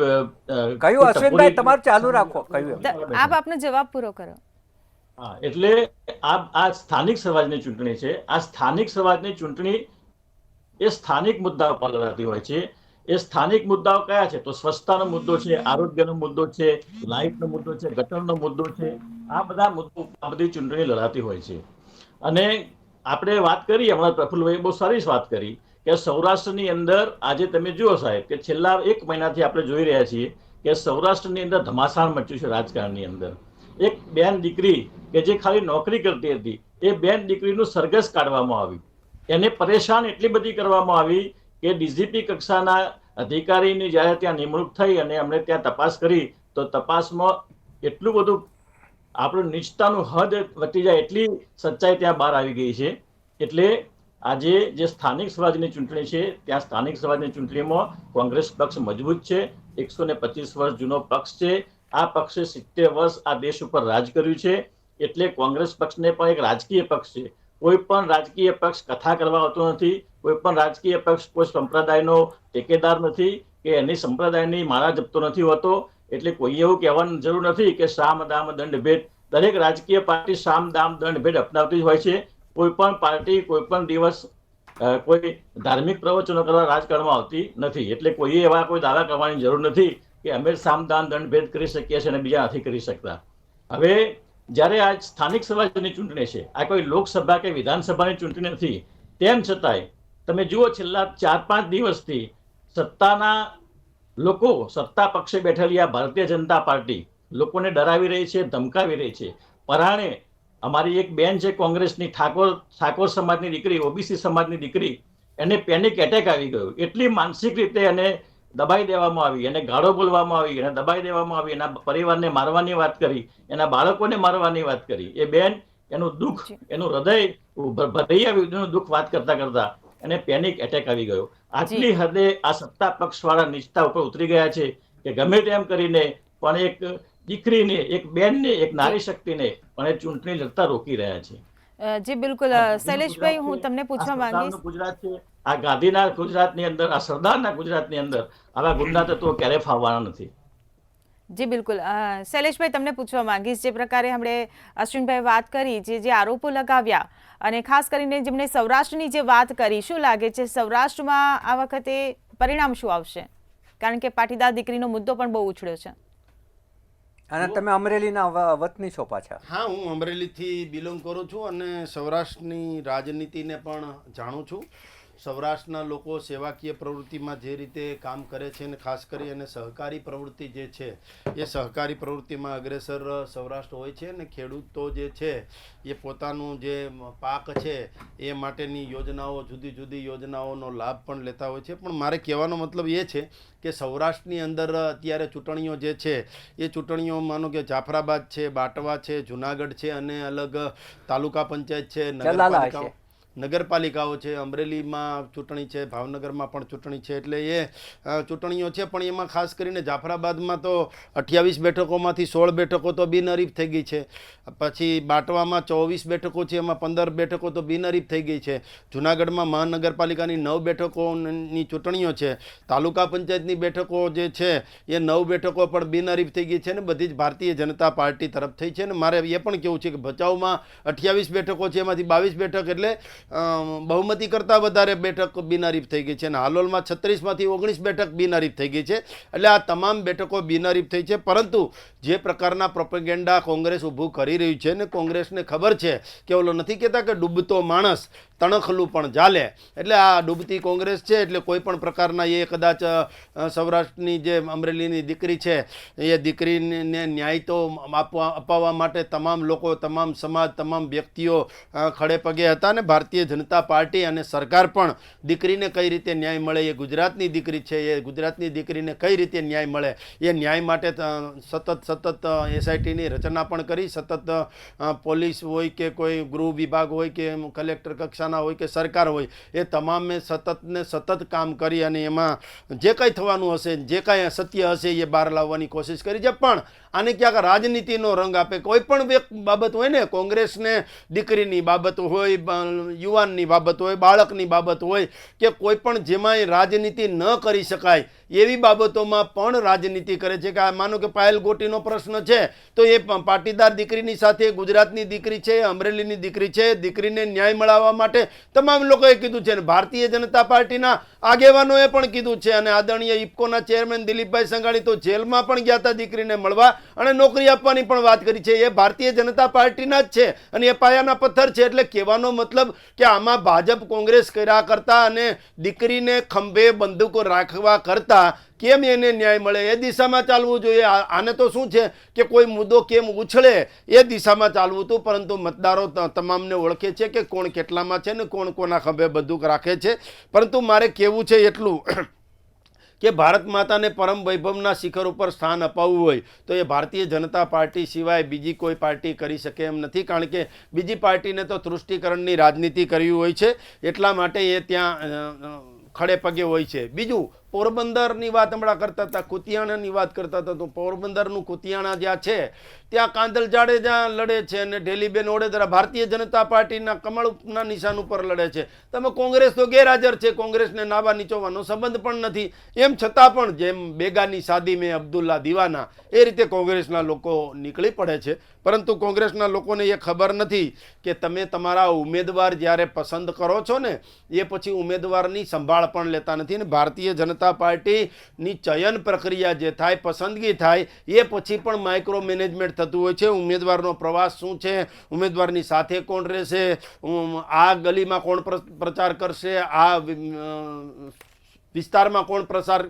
કયું અશ્વિનભાઈ તમારું ચાલુ રાખો. કયું આપ આપનો જવાબ પૂરો કરો. હા, એટલે આ સ્થાનિક સ્વરાજની ચૂંટણી છે. આ સ્થાનિક સ્વરાજની ચૂંટણી એ સ્થાનિક મુદ્દાઓ પર લડાતી હોય છે. એ સ્થાનિક મુદ્દાઓ કયા છે? તો સ્વચ્છતાનો મુદ્દો છે, આરોગ્યનો મુદ્દો છે, લાઇટનો મુદ્દો છે, ગટરનો મુદ્દો છે. આ બધા મુદ્દો આ બધી ચૂંટણી લડાતી હોય છે. અને આપણે વાત કરી, હમણાં પ્રફુલ્લભાઈએ બહુ સારી વાત કરી કે સૌરાષ્ટ્રની અંદર આજે તમે જુઓ સાહેબ કે છેલ્લા 1 મહિનાથી આપણે જોઈ રહ્યા છીએ કે સૌરાષ્ટ્રની અંદર ધમાસાણ મચ્યું છે રાજકારણની અંદર. એક બેન દીકરી કે જે ખાલી નોકરી કરતી હતી, એ બેન દીકરીનું સરઘસ કાઢવામાં આવ્યું. એને પરેશાન એટલી બધી કરવામાં આવી કે ડીજીપી કક્ષાના અધિકારીની જ્યારે ત્યાં નિમણૂક થઈ અને અમને ત્યાં તપાસ કરી તો તપાસમાં એટલું બધું આપણું નીચતાનું હદ વધી જાય એટલી સચ્ચાઈ ત્યાં બહાર આવી ગઈ છે. એટલે આજે જે સ્થાનિક સ્વરાજની ચૂંટણી છે ત્યાં સ્થાનિક સ્વરાજની ચૂંટણીમાં કોંગ્રેસ પક્ષ મજબૂત છે. 125 વર્ષ જૂનો પક્ષ છે. આ પક્ષે 70 વર્ષ આ દેશ ઉપર રાજ કર્યું છે. એટલે કોંગ્રેસ પક્ષને પણ એક રાજકીય પક્ષ છે. કોઈ પણ રાજકીય પક્ષ કથા કરવા આવતો નથી. કોઈ પણ રાજકીય પક્ષ કોઈ સંપ્રદાયનો ટેકેદાર નથી કે એની સંપ્રદાયની માળા જપતો નથી હોતો. એટલે કોઈ એવું કહેવાની જરૂર નથી કે સામ દામ દંડ ભેદ. દરેક રાજકીય પાર્ટી સામ દામ દંડ ભેદ અપનાવતી જ હોય છે. કોઈ પણ પાર્ટી કોઈ પણ દિવસ કોઈ ધાર્મિક પ્રવચનો કરવા રાજકારણમાં આવતી નથી. એટલે કોઈએ એવા કોઈ દાવા કરવાની જરૂર નથી કે અમે સામ દામ દંડ ભેદ કરી શકીએ છીએ અને બીજા નથી કરી શકતા. હવે જ્યારે આ સ્થાનિક સ્વરાજ્યની ચૂંટણી છે, આ કોઈ લોકસભા કે વિધાનસભાની ચૂંટણી નથી, તેમ છતાંય તમે જુઓ છેલ્લા 4-5 દિવસથી સત્તાના લોકો, સત્તા પક્ષે બેઠેલી આ ભારતીય જનતા પાર્ટી લોકોને ડરાવી રહી છે, ધમકાવી રહી છે. પરાણે અમારી એક બેન છે કોંગ્રેસની, ઠાકોર સમાજની દીકરી, ઓબીસી સમાજની દીકરી, એને પેનિક એટેક આવી ગયો. એટલી માનસિક રીતે એને દબાઈ દેવામાં આવી, એને ગાળો બોલવામાં આવી, એને દબાઈ દેવામાં આવી, એના પરિવારને મારવાની વાત કરી, એના બાળકોને મારવાની વાત કરી. એ બેન એનું દુઃખ, એનું હૃદય ભરાઈ આવ્યું, એનું દુઃખ વાત કરતા કરતા એને પેનિક એટેક આવી ગયો. આટલી હદે આ સત્તા પક્ષ વાળા નીચતા ઉપર ઉતરી ગયા છે કે ગમે તેમ કરીને પણ એક દીકરીને, એક બેનને, એક નારી શક્તિને પણ એ ચૂંટણી લડતા રોકી રહ્યા છે. જી બિલકુલ શૈલેષભાઈ, હું તમને પૂછવા આ માંગીશ. સરદારનું ગુજરાત છે, આ ગાંધીના ગુજરાતની અંદર, આ સરદારના ગુજરાતની અંદર આવા ગુંડા તત્વો ક્યારેય ફાવવાના નથી. જી બિલકુલ શૈલેષભાઈ, તમને પૂછવા માંગીશ, જે પ્રકારે આપણે અશ્વિનભાઈ વાત કરી, જે આરોપો લગાવ્યા, અને ખાસ કરીને જેમણે સૌરાષ્ટ્રની જે વાત કરી, શું લાગે છે સૌરાષ્ટ્રમાં આ વખતે પરિણામ શું આવશે? કારણ કે પાટીદાર દીકરીનો મુદ્દો પણ બહુ ઉછળ્યો છે. અને તમે અમરેલીના વતની છો પાછા? હા, હું અમરેલીથી બિલોંગ કરું છું અને સૌરાષ્ટ્રની રાજનીતિને પણ જાણું છું. સૌરાષ્ટ્રના લોકો સેવાકીય પ્રવૃત્તિમાં જે રીતે કામ કરે છે, અને ખાસ કરી અને સહકારી પ્રવૃત્તિ જે છે એ સહકારી પ્રવૃત્તિમાં અગ્રેસર સૌરાષ્ટ્ર હોય છે. અને ખેડૂતો જે છે એ પોતાનું જે પાક છે એ માટેની યોજનાઓ, જુદી જુદી યોજનાઓનો લાભ પણ લેતા હોય છે. પણ મારે કહેવાનો મતલબ એ છે કે સૌરાષ્ટ્રની અંદર અત્યારે ચૂંટણીઓ જે છે એ ચૂંટણીઓ માનો કે જાફરાબાદ છે, બાટવા છે, જુનાગઢ છે, અને અલગ તાલુકા પંચાયત છે, નગરપાલિકાઓ છે, અમરેલીમાં ચૂંટણી છે, ભાવનગરમાં પણ ચૂંટણી છે. એટલે એ ચૂંટણીઓ છે. પણ એમાં ખાસ કરીને જાફરાબાદમાં તો 28 બેઠકોમાંથી 16 બેઠકો તો બિનહરીફ થઈ ગઈ છે. પછી બાટવામાં 24 બેઠકો છે, એમાં 15 બેઠકો તો બિનહરીફ થઈ ગઈ છે. જુનાગઢમાં મહાનગરપાલિકાની 9 બેઠકોની ચૂંટણીઓ છે. તાલુકા પંચાયતની બેઠકો જે છે એ 9 બેઠકો પણ બિનહરીફ થઈ ગઈ છે, ને બધી જ ભારતીય જનતા પાર્ટી તરફ થઈ છે. અને મારે એ પણ કહેવું છે કે ભચાઉમાં 28 બેઠકો છે, એમાંથી 22 બેઠક એટલે બહુમતી કરતાં વધારે બેઠક બિનહરીફ થઈ ગઈ છે. અને હાલોલમાં 36માંથી 19 બેઠક બિનહરીફ થઈ ગઈ છે. એટલે આ તમામ બેઠકો બિનહરીફ થઈ છે. પરંતુ જે પ્રકારના પ્રોપેગેન્ડા કોંગ્રેસ ઊભું કરી રહ્યું છે, ને કોંગ્રેસને ખબર છે કે ઓલો નથી કહેતા કે ડૂબતો માણસ તણખલું પણ ચાલે. એટલે આ ડૂબતી કોંગ્રેસ છે. એટલે કોઈ પણ પ્રકારના એ કદાચ સૌરાષ્ટ્રની જે અમરેલીની દીકરી છે એ દીકરીને ન્યાય તો અપાવવા માટે તમામ લોકો, તમામ સમાજ, તમામ વ્યક્તિઓ ખડે પગે હતા. ને ભારતીય જનતા પાર્ટી અને સરકાર પણ દીકરીને કઈ રીતે ન્યાય મળે, એ ગુજરાતની દીકરી છે, એ ગુજરાતની દીકરીને કઈ રીતે ન્યાય મળે, એ ન્યાય માટે સતત એસઆઈટીની રચના પણ કરી. સતત પોલીસ હોય કે કોઈ ગૃહ વિભાગ હોય કે કલેક્ટર કક્ષાના હોય કે સરકાર હોય, એ તમામે સતત કામ કરી અને એમાં જે કંઈ થવાનું હશે, જે કાંઈ સત્ય હશે એ બહાર લાવવાની કોશિશ કરી છે. પણ આને ક્યાંક રાજનીતિનો રંગ આપે. કોઈ પણ બાબત હોય ને, કોંગ્રેસને દીકરીની બાબત હોય, યુવાનની બાબત હોય, બાળકની બાબત હોય, કે કોઈ પણ જેમાં રાજનીતિ ન કરી શકાય એવી બાબતોમાં પણ રાજનીતિ કરે છે. કે માનો કે પાયલ ગોટીનો પ્રશ્ન છે તો એ પાટીદાર દીકરીની સાથે ગુજરાતની દીકરી છે, અમરેલીની દીકરી છે, દીકરીને ન્યાય મળવા માટે તમામ લોકોએ કીધું છે. અને ભારતીય જનતા પાર્ટીના આગેવાનોએ પણ કીધું છે. અને આદરણીય ઇફકોના ચેરમેન દિલીપભાઈ સંઘાણી તો જેલમાં પણ ગયા હતા દીકરીને મળવા અને નોકરી આપવાની પણ વાત કરી છે. એ ભારતીય જનતા પાર્ટીના જ છે અને એ પાયાના પથ્થર છે. એટલે કહેવાનો મતલબ કે આમાં ભાજપ કોંગ્રેસ કર્યા કરતા અને દીકરીને ખંભે બંદૂકો રાખવા કરતા કેમ એને ન્યાય મળે એ દિશામાં ચાલવું જોઈએ. આને તો શું છે કે કોઈ મુદ્દો કેમ ઉછળે એ દિશામાં ચાલવું હતું. પરંતુ મતદારો તમામને ઓળખે છે કે કોણ કેટલામાં છે ને કોણ કોના ખંભે બંદૂક રાખે છે. પરંતુ મારે કહેવું છે એટલું કે ભારત માતાને પરમ વૈભવના શિખર ઉપર સ્થાન અપાવવું હોય તો એ ભારતીય જનતા પાર્ટી સિવાય બીજી કોઈ પાર્ટી કરી શકે એમ નથી. કારણ કે બીજી પાર્ટીને તો તૃષ્ટિકરણની રાજનીતિ કરવી હોય છે, એટલા માટે એ ત્યાં ખડે પગે હોય છે. બીજું, પોરબંદરની વાત હમણાં કરતા હતા, કુતિયાણાની વાત કરતા હતા. તો પોરબંદરનું કુતિયાણા જ્યાં છે ત્યાં કાંદલ જાડેજા લડે છે અને ઢેલીબેન ઓડેદરા ભારતીય જનતા પાર્ટીના કમળના નિશાન ઉપર લડે છે. તમે કોંગ્રેસ તો ગેરહાજર છે, કોંગ્રેસને નાવા નીચોવાનો સંબંધ પણ નથી. એમ છતાં પણ જેમ બેગાની શાદી મેં અબ્દુલ્લા દીવાના એ રીતે કોંગ્રેસના લોકો નીકળી પડે છે. પરંતુ કોંગ્રેસના લોકોને એ ખબર નથી કે તમે તમારા ઉમેદવાર જ્યારે પસંદ કરો છો ને એ પછી ઉમેદવારની સંભાળ પણ લેતા નથી. અને ભારતીય જનતા પાર્ટીની ચયન પ્રક્રિયા જે થાય, પસંદગી થાય, એ પછી પણ માઇક્રો મેનેજમેન્ટ થતું હોય છે. ઉમેદવારનો પ્રવાસ શું છે, ઉમેદવારની સાથે કોણ રહેશે, આ ગલીમાં કોણ પ્રચાર કરશે, આ વિસ્તારમાં કોણ પ્રચાર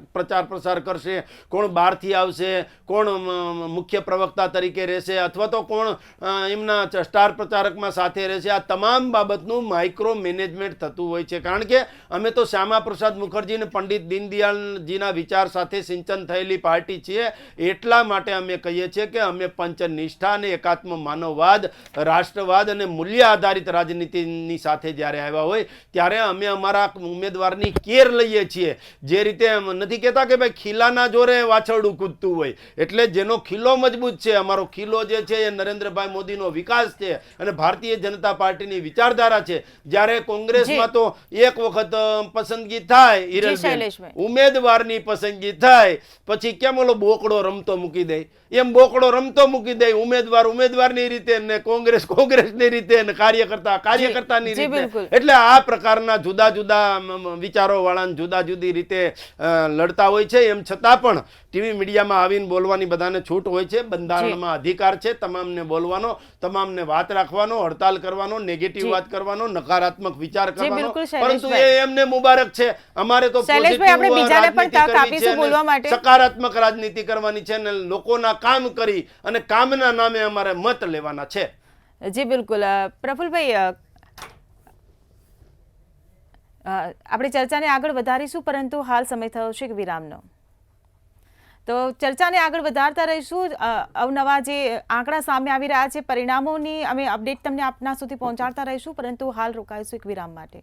પ્રસાર કરશે, કોણ બહારથી આવશે, કોણ મુખ્ય પ્રવક્તા તરીકે રહેશે, અથવા તો કોણ એમના સ્ટાર પ્રચારકમાં સાથે રહેશે, આ તમામ બાબતનું માઇક્રો મેનેજમેન્ટ થતું હોય છે. કારણ કે અમે તો શ્યામા પ્રસાદ મુખર્જી અને પંડિત દીનદયાળજીના વિચાર સાથે સિંચન થયેલી પાર્ટી છીએ. એટલા માટે અમે કહીએ છીએ કે અમે પંચનિષ્ઠા અને એકાત્મ માનવવાદ, રાષ્ટ્રવાદ અને મૂલ્ય આધારિત રાજનીતિની સાથે જ્યારે આવ્યા હોય ત્યારે અમે અમારા ઉમેદવારની કેર લઈએ છીએ. છીએ. જે રીતે એમ નથી કહેતા કે ભાઈ ખીલાના જોરે વાછરડું કૂદતું હોય, એટલે જેનો ખીલો મજબૂત છે, અમારો ખીલો જે છે એ નરેન્દ્રભાઈ મોદીનો વિકાસ છે અને ભારતીય જનતા પાર્ટીની વિચારધારા છે. જ્યારે કોંગ્રેસમાં તો એક વખત પસંદગી થાય હિરલબેન, શૈલેષભાઈ. ઉમેદવારની પસંદગી થાય પછી કેમ ઓલો બોકડો રમતો મૂકી દે, એમ બોકડો રમતો મૂકી દે. ઉમેદવારની રીતે ને કોંગ્રેસની રીતે ને કાર્યકર્તાની જી, રીતે. બિલકુલ. એટલે આ પ્રકારના જુદા જુદા વિચારો વાળા જુદા જુદી રીતે લડતા હોય છે. એમ છતાં પણ ટીવી મીડિયામાં આવીને બોલવાની બધાને છૂટ હોય છે. બંધારણમાં અધિકાર છે તમામને બોલવાનો, તમામને વાત રાખવાનો, હડતાલ કરવાનો, નેગેટિવ જી. વાત કરવાનો, નકારાત્મક વિચાર કરવાનો. બિલકુલ, પરંતુ શૈલેષભાઈ. એમને મુબારક છે. અમારે તો શૈલેષભાઈ, આપણે positive બીજાને પણ રાજનીતિ તક કરવી આપીશું છે ને બોલવા માટે. સકારાત્મક રાજનીતિ કરવાની છે ને લોકોના કામ કરી અને કામના નામે અમારે મત લેવાના છે. જી બિલકુલ. પ્રફુલભાઈ, આપણે ચર્ચાને આગળ વધારીશું, પરંતુ હાલ સમય થયો છે વિરામનો. તો ચર્ચાને આગળ વધારતા રહીશું. અવનવા જે આંકડા સામે આવી રહ્યા છે, પરિણામોની અમે અપડેટ તમને આપના સુધી પહોંચાડતા રહીશું, પરંતુ હાલ રોકાઈશું એક વિરામ માટે.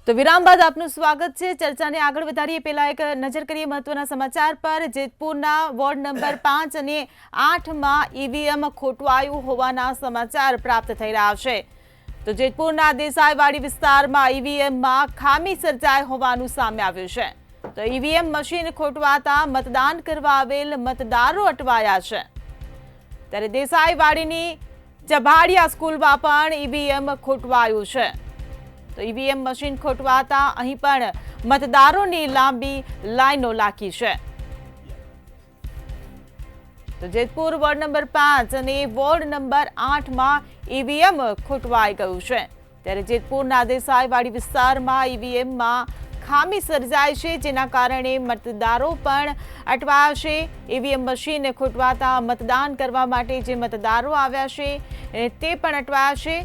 તો વિરામ બાદ આપનું સ્વાગત છે. ચર્ચાને આગળ વધારીએ પહેલા એક નજર કરીએ મહત્વના સમાચાર પર. જેતપુરના વોર્ડ નંબર 5 અને 8માં ઈવીએમ ખોટવાયું હોવાના સમાચાર પ્રાપ્ત થઈ રહ્યા છે. તો જેતપુરના દેસાઈવાડી વિસ્તારમાં ઈવીએમમાં ખામી સર્જાઈ હોવાનું સામે આવ્યું છે. તો ઈવીએમ મશીન ખોટવાતા મતદાન કરવા આવેલ મતદારો અટવાયા છે. ત્યારે દેસાઈવાડીની ચભાડિયા સ્કૂલમાં પણ ઈવીએમ ખોટવાયું છે. તો ઈવીએમ મશીન ખોટવાતા અહીં પણ મતદારોની લાંબી લાઈનો લાગી છે. તો જેતપુર વોર્ડ નંબર 5 અને વોર્ડ નંબર 8માં ઈવીએમ ખોટવાઈ ગયું છે. ત્યારે જેતપુરના દેસાઈવાડી વિસ્તારમાં ઈવીએમમાં ખામી સર્જાય છે, જેના કારણે મતદારો પણ અટવાયા છે. ઈવીએમ મશીન ખોટવાતા મતદાન કરવા માટે જે મતદારો આવ્યા છે તે પણ અટવાયા છે.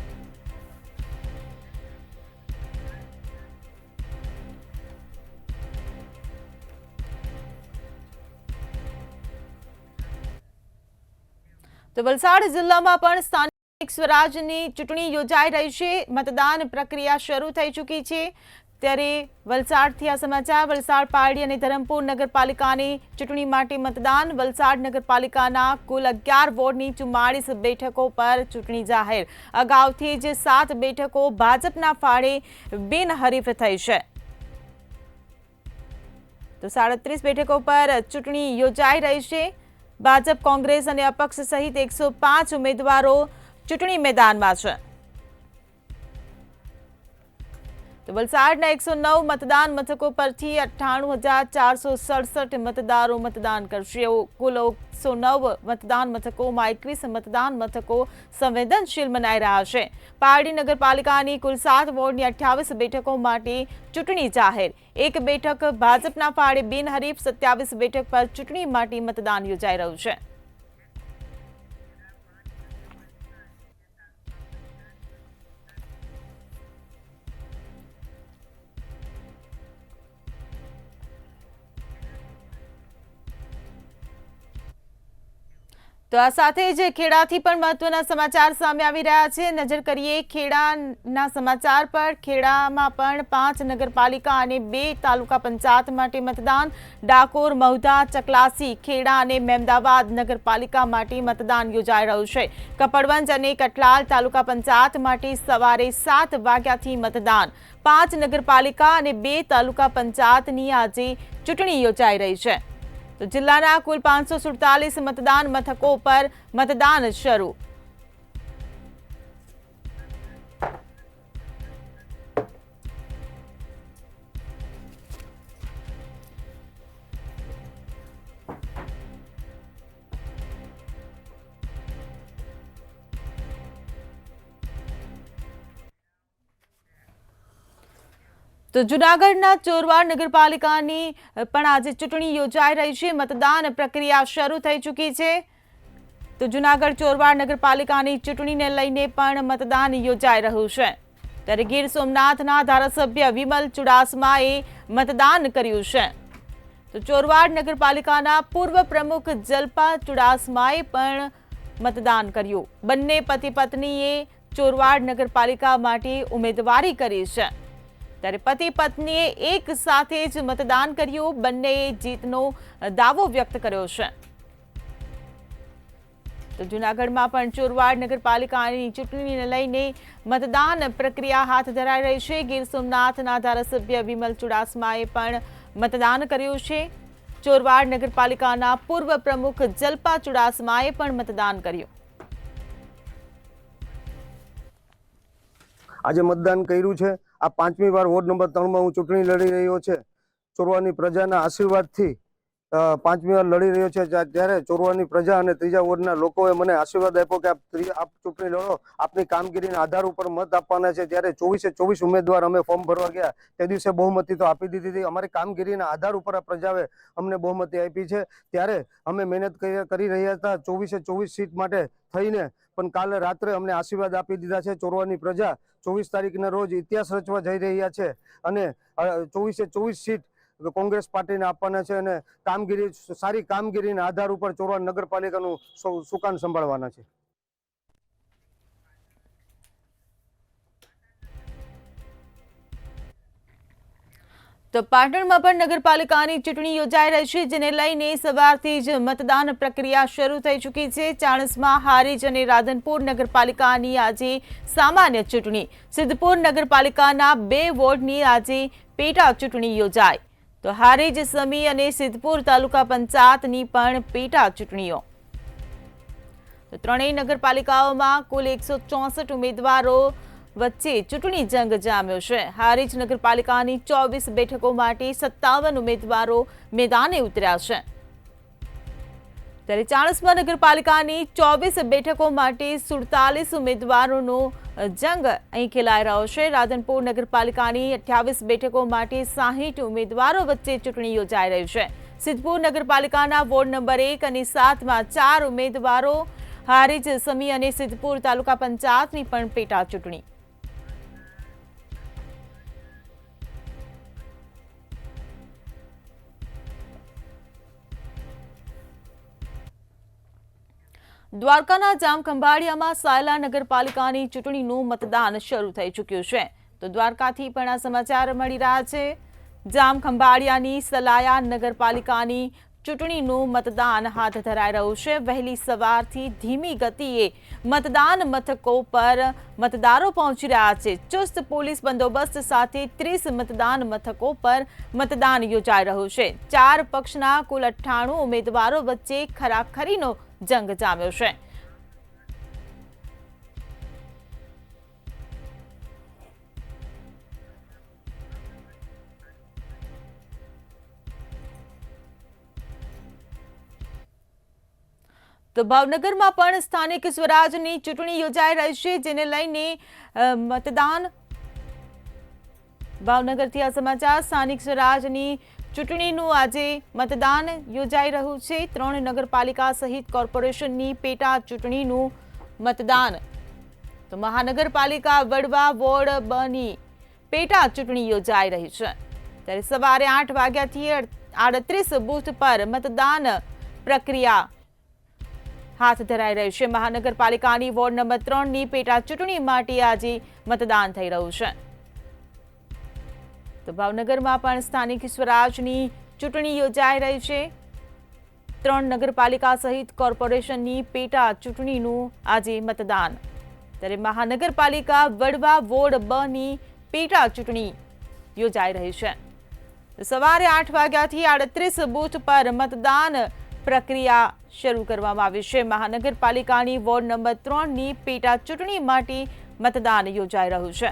તો વલસાડ જિલ્લામાં પણ સ્થાનિક સ્વરાજની ચૂંટણી યોજાઈ રહી છે. મતદાન પ્રક્રિયા શરૂ થઈ ચૂકી છે. ત્યારે વલસાડથી આ સમાચાર. વલસાડ પારડી અને ધરમપુર નગરપાલિકાની ચૂંટણી માટે મતદાન. વલસાડ નગરપાલિકાના કુલ 11 વોર્ડની 44 બેઠકો પર ચૂંટણી જાહેર. અગાઉથી જ 7 બેઠકો ભાજપના ફાળે બિનહરીફ થઈ છે. તો 37 બેઠકો પર ચૂંટણી યોજાઈ રહી છે. ભાજપ, કોંગ્રેસ અને અપક્ષ સહિત 105 ઉમેદવારો ચૂંટણી મેદાનમાં છે. તો વલસાડના 109 મતદાન મથકો પરથી 98,467 મતદારો મતદાન કરશે. કુલ 109 મતદાન મથકોમાં 21 મતદાન મથકો સંવેદનશીલ મનાઈ રહ્યા છે. પારડી નગરપાલિકાની કુલ 7 વોર્ડની 28 બેઠકો માટે ચૂંટણી જાહેર. 1 બેઠક ભાજપના ફાળે બિનહરીફ. 27 બેઠક પર ચૂંટણી માટે મતદાન યોજાઈ રહ્યું છે. તો આ સાથે જ ખેડાથી પણ મહત્વના સમાચાર સામે આવી રહ્યા છે. નજર કરીએ ખેડાના સમાચાર પર. ખેડામાં પણ 5 નગરપાલિકા અને 2 તાલુકા પંચાયત માટે મતદાન. ડાકોર, મહુધા, ચકલાસી, ખેડા અને મહેમદાવાદ નગરપાલિકા માટે મતદાન યોજાઈ રહ્યું છે. કપડવંજ અને કઠલાલ તાલુકા પંચાયત માટે સવારે 7 વાગ્યાથી મતદાન. 5 નગરપાલિકા અને 2 તાલુકા પંચાયતની આજે ચૂંટણી યોજાઈ રહી છે. તો જિલ્લાના કુલ 547 મતદાન મથકો પર મતદાન શરૂ. તો જૂનાગઢના ચોરવાડ નગરપાલિકાની પણ આજે ચૂંટણી યોજાઈ રહી છે. મતદાન પ્રક્રિયા શરૂ થઈ ચૂકી છે. તો જૂનાગઢ ચોરવાડ નગરપાલિકાની ચૂંટણીને લઈને પણ મતદાન યોજાઈ રહ્યું છે. ત્યારે ગીર સોમનાથના ધારાસભ્ય વિમલ ચુડાસમાએ મતદાન કર્યું છે. તો ચોરવાડ નગરપાલિકાના પૂર્વ પ્રમુખ જલ્પા ચુડાસમાએ પણ મતદાન કર્યું. બંને પતિ પત્નીએ ચોરવાડ નગરપાલિકા માટે ઉમેદવારી કરી છે. ત્યારે પતિ પત્નીએ એક સાથે જ મતદાન કર્યું. બંનેએ જીતનો દાવો વ્યક્ત કર્યો છે. તો જૂનાગઢમાં પણ ચોરવાડ નગરપાલિકાની ચૂંટણીને લઈને મતદાન પ્રક્રિયા હાથ ધરાઈ રહી છે. ગીર સોમનાથના ધારાસભ્ય વિમલ ચુડાસમાએ પણ મતદાન કર્યું છે. ચોરવાડ નગરપાલિકાના પૂર્વ પ્રમુખ જલ્પા ચુડાસમાએ પણ મતદાન કર્યું. આજે મતદાન કર્યું છે. આ 5મી વાર વોર્ડ નંબર 3માં હું ચૂંટણી લડી રહ્યો છે. ચોરવાની પ્રજાના આશીર્વાદથી 5મી વાર લડી રહ્યો છે. ત્યારે ચોરવાની પ્રજા અને ત્રીજા વોર્ડના લોકોએ મને આશીર્વાદ આપ્યો કે આપ ચૂંટણી લડો, આપની કામગીરીના આધાર ઉપર મત આપવાના છે. ત્યારે 24 ઉમેદવાર અમે ફોર્મ ભરવા ગયા તે દિવસે બહુમતી તો આપી દીધી હતી. અમારી કામગીરીના આધાર ઉપર આ પ્રજાએ અમને બહુમતી આપી છે. ત્યારે અમે મહેનત કરી રહ્યા હતા 24 સીટ માટે થઈને, પણ કાલે રાત્રે અમને આશીર્વાદ આપી દીધા છે. ચોરવાની પ્રજા 24 તારીખના રોજ ઇતિહાસ રચવા જઈ રહ્યા છે અને 24 સીટ કોંગ્રેસ પાર્ટીને આપવાના છે અને સારી કામગીરીના આધાર ઉપર ચોરવાડ નગરપાલિકાનું સુકાન સંભાળવાના છે. તો પાટણમાં પણ નગરપાલિકાની ચૂંટણી યોજાઈ રહી છે, જેને લઈને સવારથી જ મતદાન પ્રક્રિયા શરૂ થઈ ચૂકી છે. ચાણસ્મા, હારીજ અને રાધનપુર નગરપાલિકાની આજે સામાન્ય ચૂંટણી. સિદ્ધપુર નગરપાલિકાના 2 વોર્ડની આજે પેટા ચૂંટણી યોજાઈ. તો હારીજ, સમી અને સિદ્ધપુર તાલુકા પંચાયતની પણ પેટા ચૂંટણીઓ. તો ત્રણેય નગરપાલિકાઓમાં કુલ 164 ઉમેદવારો વચ્ચે ચૂંટણી જંગ જામ્યો છે. હારીજ નગરપાલિકાની 24 બેઠકો માટે 57 ઉમેદવારો મેદાને ઉતર્યા છે. ત્યારે ચાણસ્મા નગરપાલિકાની 24 બેઠકો માટે 47 ઉમેદવારોનો જંગ અહીં ખેલાઈ રહ્યો છે. રાધનપુર નગરપાલિકાની 28 બેઠકો માટે 60 ઉમેદવારો વચ્ચે ચૂંટણી યોજાઈ રહી છે. સિદ્ધપુર નગરપાલિકાના વોર્ડ નંબર 1 અને 7માં 4 ઉમેદવારો. હારીજ, સમી અને સિદ્ધપુર તાલુકા પંચાયતની પણ પેટા ચૂંટણી. દ્વારકાના જામખંભાળિયામાં સાયલા નગરપાલિકાની ચૂંટણીનું મતદાન શરૂ થઈ ચૂક્યું છે. તો દ્વારકાથી પણ આ સમાચાર મળી રહ્યા છે. જામખંભાળિયાની સલાયા નગરપાલિકાની ચૂંટણીનું મતદાન હાથ ધરાઈ રહ્યું છે. વહેલી સવારથી ધીમી ગતિએ મતદાન મથકો પર મતદારો પહોંચી રહ્યા છે. ચુસ્ત પોલીસ બંદોબસ્ત સાથે 30 મતદાન મથકો પર મતદાન યોજાઈ રહ્યું છે. 4 પક્ષના કુલ 98 ઉમેદવારો વચ્ચે ખરાખરીનો જંગ જામ્યો છે. તો ભાવનગરમાં પણ સ્થાનિક સ્વરાજની ચૂંટણી યોજાઈ રહી છે, જેને લઈને મતદાન. ભાવનગરથી આ સમાચાર. સ્થાનિક સ્વરાજની ચૂંટણીનું આજે મતદાન યોજાઈ રહ્યું છે. 3 નગરપાલિકા સહિત કોર્પોરેશનની પેટા ચૂંટણીનું મતદાન. તો મહાનગરપાલિકા વડવા વોર્ડ 2ની પેટા ચૂંટણી યોજાઈ રહી છે. ત્યારે સવારે 8 વાગ્યાથી 38 બૂથ પર મતદાન પ્રક્રિયા હાથ ધરાઈ રહી છે. મહાનગરપાલિકાની વોર્ડ નંબર 3ની પેટા ચૂંટણી માટે આજે મતદાન થઈ રહ્યું છે. તો ભાવનગરમાં પણ સ્થાનિક સ્વરાજની ચૂંટણી યોજાઈ રહી છે. 3 નગરપાલિકા સહિત કોર્પોરેશનની પેટા ચૂંટણીનું આજે મતદાન. ત્યારે મહાનગરપાલિકા વડવા વોર્ડ 2ની પેટા ચૂંટણી યોજાઈ રહી છે. સવારે 8 વાગ્યાથી 38 બૂથ પર મતદાન પ્રક્રિયા શરૂ કરવામાં આવી છે. મહાનગરપાલિકાની વોર્ડ નંબર 3ની પેટા ચૂંટણી માટે મતદાન યોજાઈ રહ્યું છે.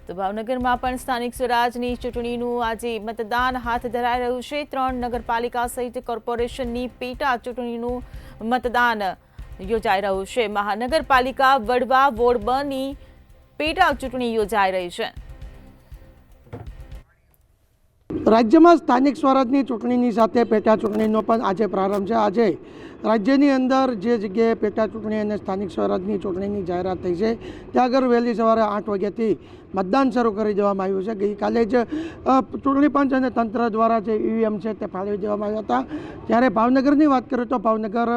તો ભાવનગરમાં પણ સ્થાનિક સ્વરાજની ચૂંટણીનું આજે મતદાન હાથ ધરાઈ રહ્યું છે. 3 નગરપાલિકા સહિત કોર્પોરેશનની પેટા ચૂંટણીનું મતદાન યોજાઈ રહ્યું છે. મહાનગરપાલિકા વડવા વોર્ડ 2ની પેટા ચૂંટણી યોજાઈ રહી છે. રાજ્યમાં સ્થાનિક સ્વરાજની ચૂંટણીની સાથે પેટા ચૂંટણીનો પણ આજે પ્રારંભ છે. આજે રાજ્યની અંદર જે જગ્યાએ પેટા ચૂંટણી અને સ્થાનિક સ્વરાજની ચૂંટણીની જાહેરાત થઈ છે ત્યાં આગળ વહેલી સવારે 8 વાગ્યાથી મતદાન શરૂ કરી દેવામાં આવ્યું છે. ગઈકાલે જ ચૂંટણી પંચ અને તંત્ર દ્વારા જે ઈવીએમ છે તે ફાળવી દેવામાં આવ્યા હતા. જ્યારે ભાવનગરની વાત કરું તો ભાવનગર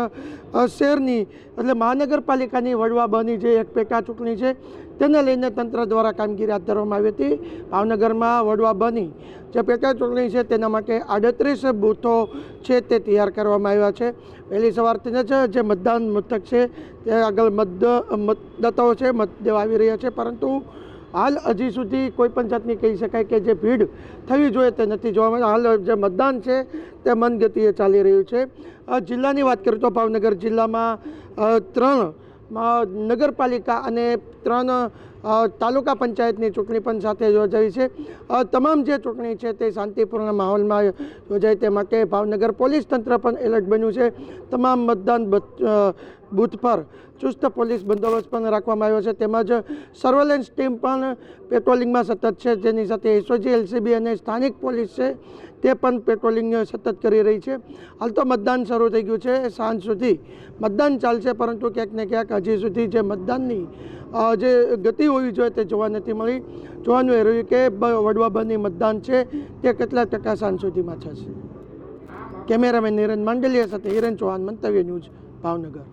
શહેરની એટલે મહાનગરપાલિકાની વડવા બની જે એક પેટા ચૂંટણી છે તેને લઈને તંત્ર દ્વારા કામગીરી હાથ ધરવામાં આવી હતી. ભાવનગરમાં વડવા બની જે પેટા ચૂંટણી છે તેના માટે 38 બૂથો છે તે તૈયાર કરવામાં આવ્યા છે. વહેલી સવારથી જ જે મતદાન મથક છે તે આગળ મતદાતાઓ છે મત દેવા આવી રહ્યા છે, પરંતુ હાલ હજી સુધી કોઈ પણ જાતની કહી શકાય કે જે ભીડ થવી જોઈએ તે નથી જોવા મળે. હાલ જે મતદાન છે તે મંદ ગતિએ ચાલી રહ્યું છે. જિલ્લાની વાત કરીએ તો ભાવનગર જિલ્લામાં 3 નગરપાલિકા અને 3 તાલુકા પંચાયતની ચૂંટણી પણ સાથે યોજાઈ છે. તમામ જે ચૂંટણી છે તે શાંતિપૂર્ણ માહોલમાં યોજાય તે માટે ભાવનગર પોલીસ તંત્ર પણ એલર્ટ બન્યું છે. તમામ મતદાન બૂથ પર ચુસ્ત પોલીસ બંદોબસ્ત પણ રાખવામાં આવ્યો છે. તેમજ સર્વેલન્સ ટીમ પણ પેટ્રોલિંગમાં સતત છે, જેની સાથે એસઓજી, એલસીબી અને સ્થાનિક પોલીસ છે તે પણ પેટ્રોલિંગ સતત કરી રહી છે. હાલ તો મતદાન શરૂ થઈ ગયું છે, સાંજ સુધી મતદાન ચાલશે, પરંતુ ક્યાંક ને ક્યાંક હજી સુધી જે મતદાનની જે ગતિ હોવી જોઈએ તે જોવા નથી મળી. જોવાનું એ રહ્યું કે વડવા બની મતદાન છે તે કેટલા ટકા સાંજ સુધીમાં થશે. કેમેરામેન નિરંજન માંડલિયા સાથે હિરેન ચૌહાણ, મંતવ્ય ન્યૂઝ, ભાવનગર.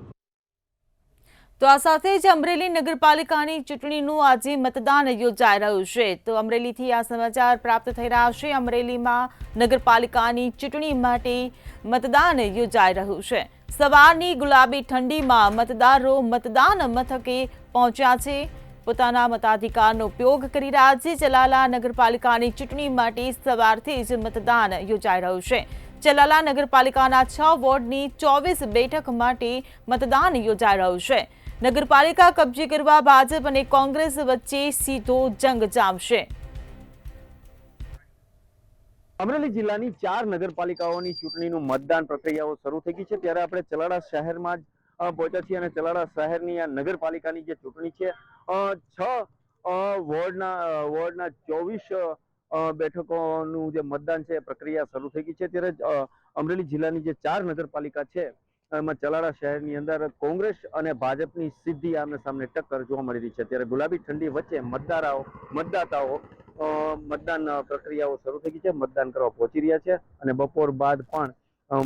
તો આ સાથે જ અમરેલી નગરપાલિકાની ચૂંટણીનું આજે મતદાન યોજાઈ રહ્યું છે. તો અમરેલીથી આ સમાચાર પ્રાપ્ત થઈ રહ્યા છે. અમરેલીમાં નગરપાલિકાની ચૂંટણી માટે મતદાન યોજાઈ રહ્યું છે. સવારની ગુલાબી ઠંડીમાં મતદારો મતદાન મથકે પહોંચ્યા છે, પોતાના મતાધિકારનો ઉપયોગ કરી રહ્યા છે. ચલાલા નગરપાલિકાની ચૂંટણી માટે સવારથી જ મતદાન યોજાઈ રહ્યું છે. ચલાલા નગરપાલિકાના 6 વોર્ડની 24 બેઠક માટે મતદાન યોજાઈ રહ્યું છે. નગરપાલિકા કબજે કરવા ભાજપ અને કોંગ્રેસ વચ્ચે સીધો જંગ જામશે. અમરેલી જિલ્લાની 4 નગરપાલિકાઓની ચૂંટણીનું મતદાન પ્રક્રિયાઓ શરૂ થઈ ગઈ છે. ત્યારે આપણે ચલાડા શહેરમાં જ પહોંચ્યા છીએ અને ચલાડા શહેરની આ નગરપાલિકાની જે ચૂંટણી છે 6 વોર્ડના 24 બેઠકોનું જે મતદાન છે પ્રક્રિયા શરૂ થઈ ગઈ છે. ત્યારે અમરેલી જિલ્લાની જે 4 નગરપાલિકા છે એમાં ચલાડા શહેરની અંદર કોંગ્રેસ અને ભાજપની સીધી આમને સામને ટક્કર જોવા મળી રહી છે. ત્યારે ગુલાબી ઠંડી વચ્ચે મતદાતાઓ મતદાન પ્રક્રિયાઓ શરૂ થઈ ગઈ છે, મતદાન કરવા પહોંચી રહ્યા છે અને બપોર બાદ પણ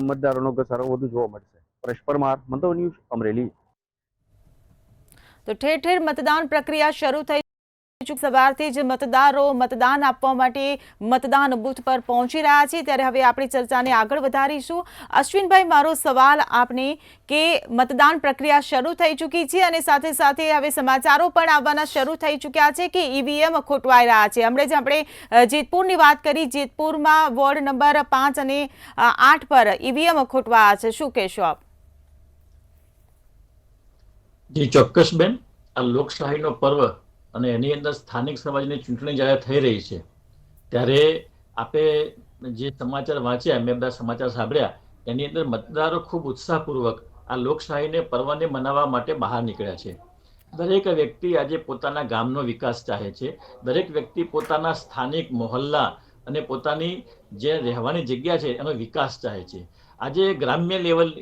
મતદારોનો ઘસારો વધુ જોવા મળશે. પરેશ પરમાર, મંતવ્ય ન્યૂઝ, અમરેલી. તો ઠેર ઠેર મતદાન પ્રક્રિયા શરૂ થઈ. સવારથી જ મતદારો મતદાન આપવા માટે મતદાન બૂથ પર પહોંચી રહ્યા છે. ત્યારે હવે આપણી ચર્ચાને આગળ વધારીશું. અશ્વિનભાઈ, મારો સવાલ આપને કે મતદાન પ્રક્રિયા શરૂ થઈ ચૂકી છે અને સાથે સાથે હવે સમાચારો પણ આવવાના શરૂ થઈ ચૂક્યા છે કે ઈવીએમ ખોટવાઈ રહ્યા છે. હમણાં જ આપણે જેતપુરની વાત કરી. જેતપુરમાં વોર્ડ નંબર 5 અને 8 પર ઈવીએમ ખોટવાયા છે. શું કહેશો આપ? જી ચોક્કસ બેન, આ લોકશાહીનો પર્વ અને એની અંદર સ્થાનિક સમાજની ચૂંટણી જ્યારે થઈ રહી છે ત્યારે આપે જે સમાચાર વાંચ્યા, મેં બધા સમાચાર સાંભળ્યા, એની અંદર મતદારો ખૂબ ઉત્સાહપૂર્વક આ લોકશાહીને પર્વને મનાવવા માટે બહાર નીકળ્યા છે. દરેક વ્યક્તિ આજે પોતાના ગામનો વિકાસ ચાહે છે. દરેક વ્યક્તિ પોતાના સ્થાનિક મોહલ્લા અને પોતાની જે રહેવાની જગ્યા છે એનો વિકાસ ચાહે છે. આજે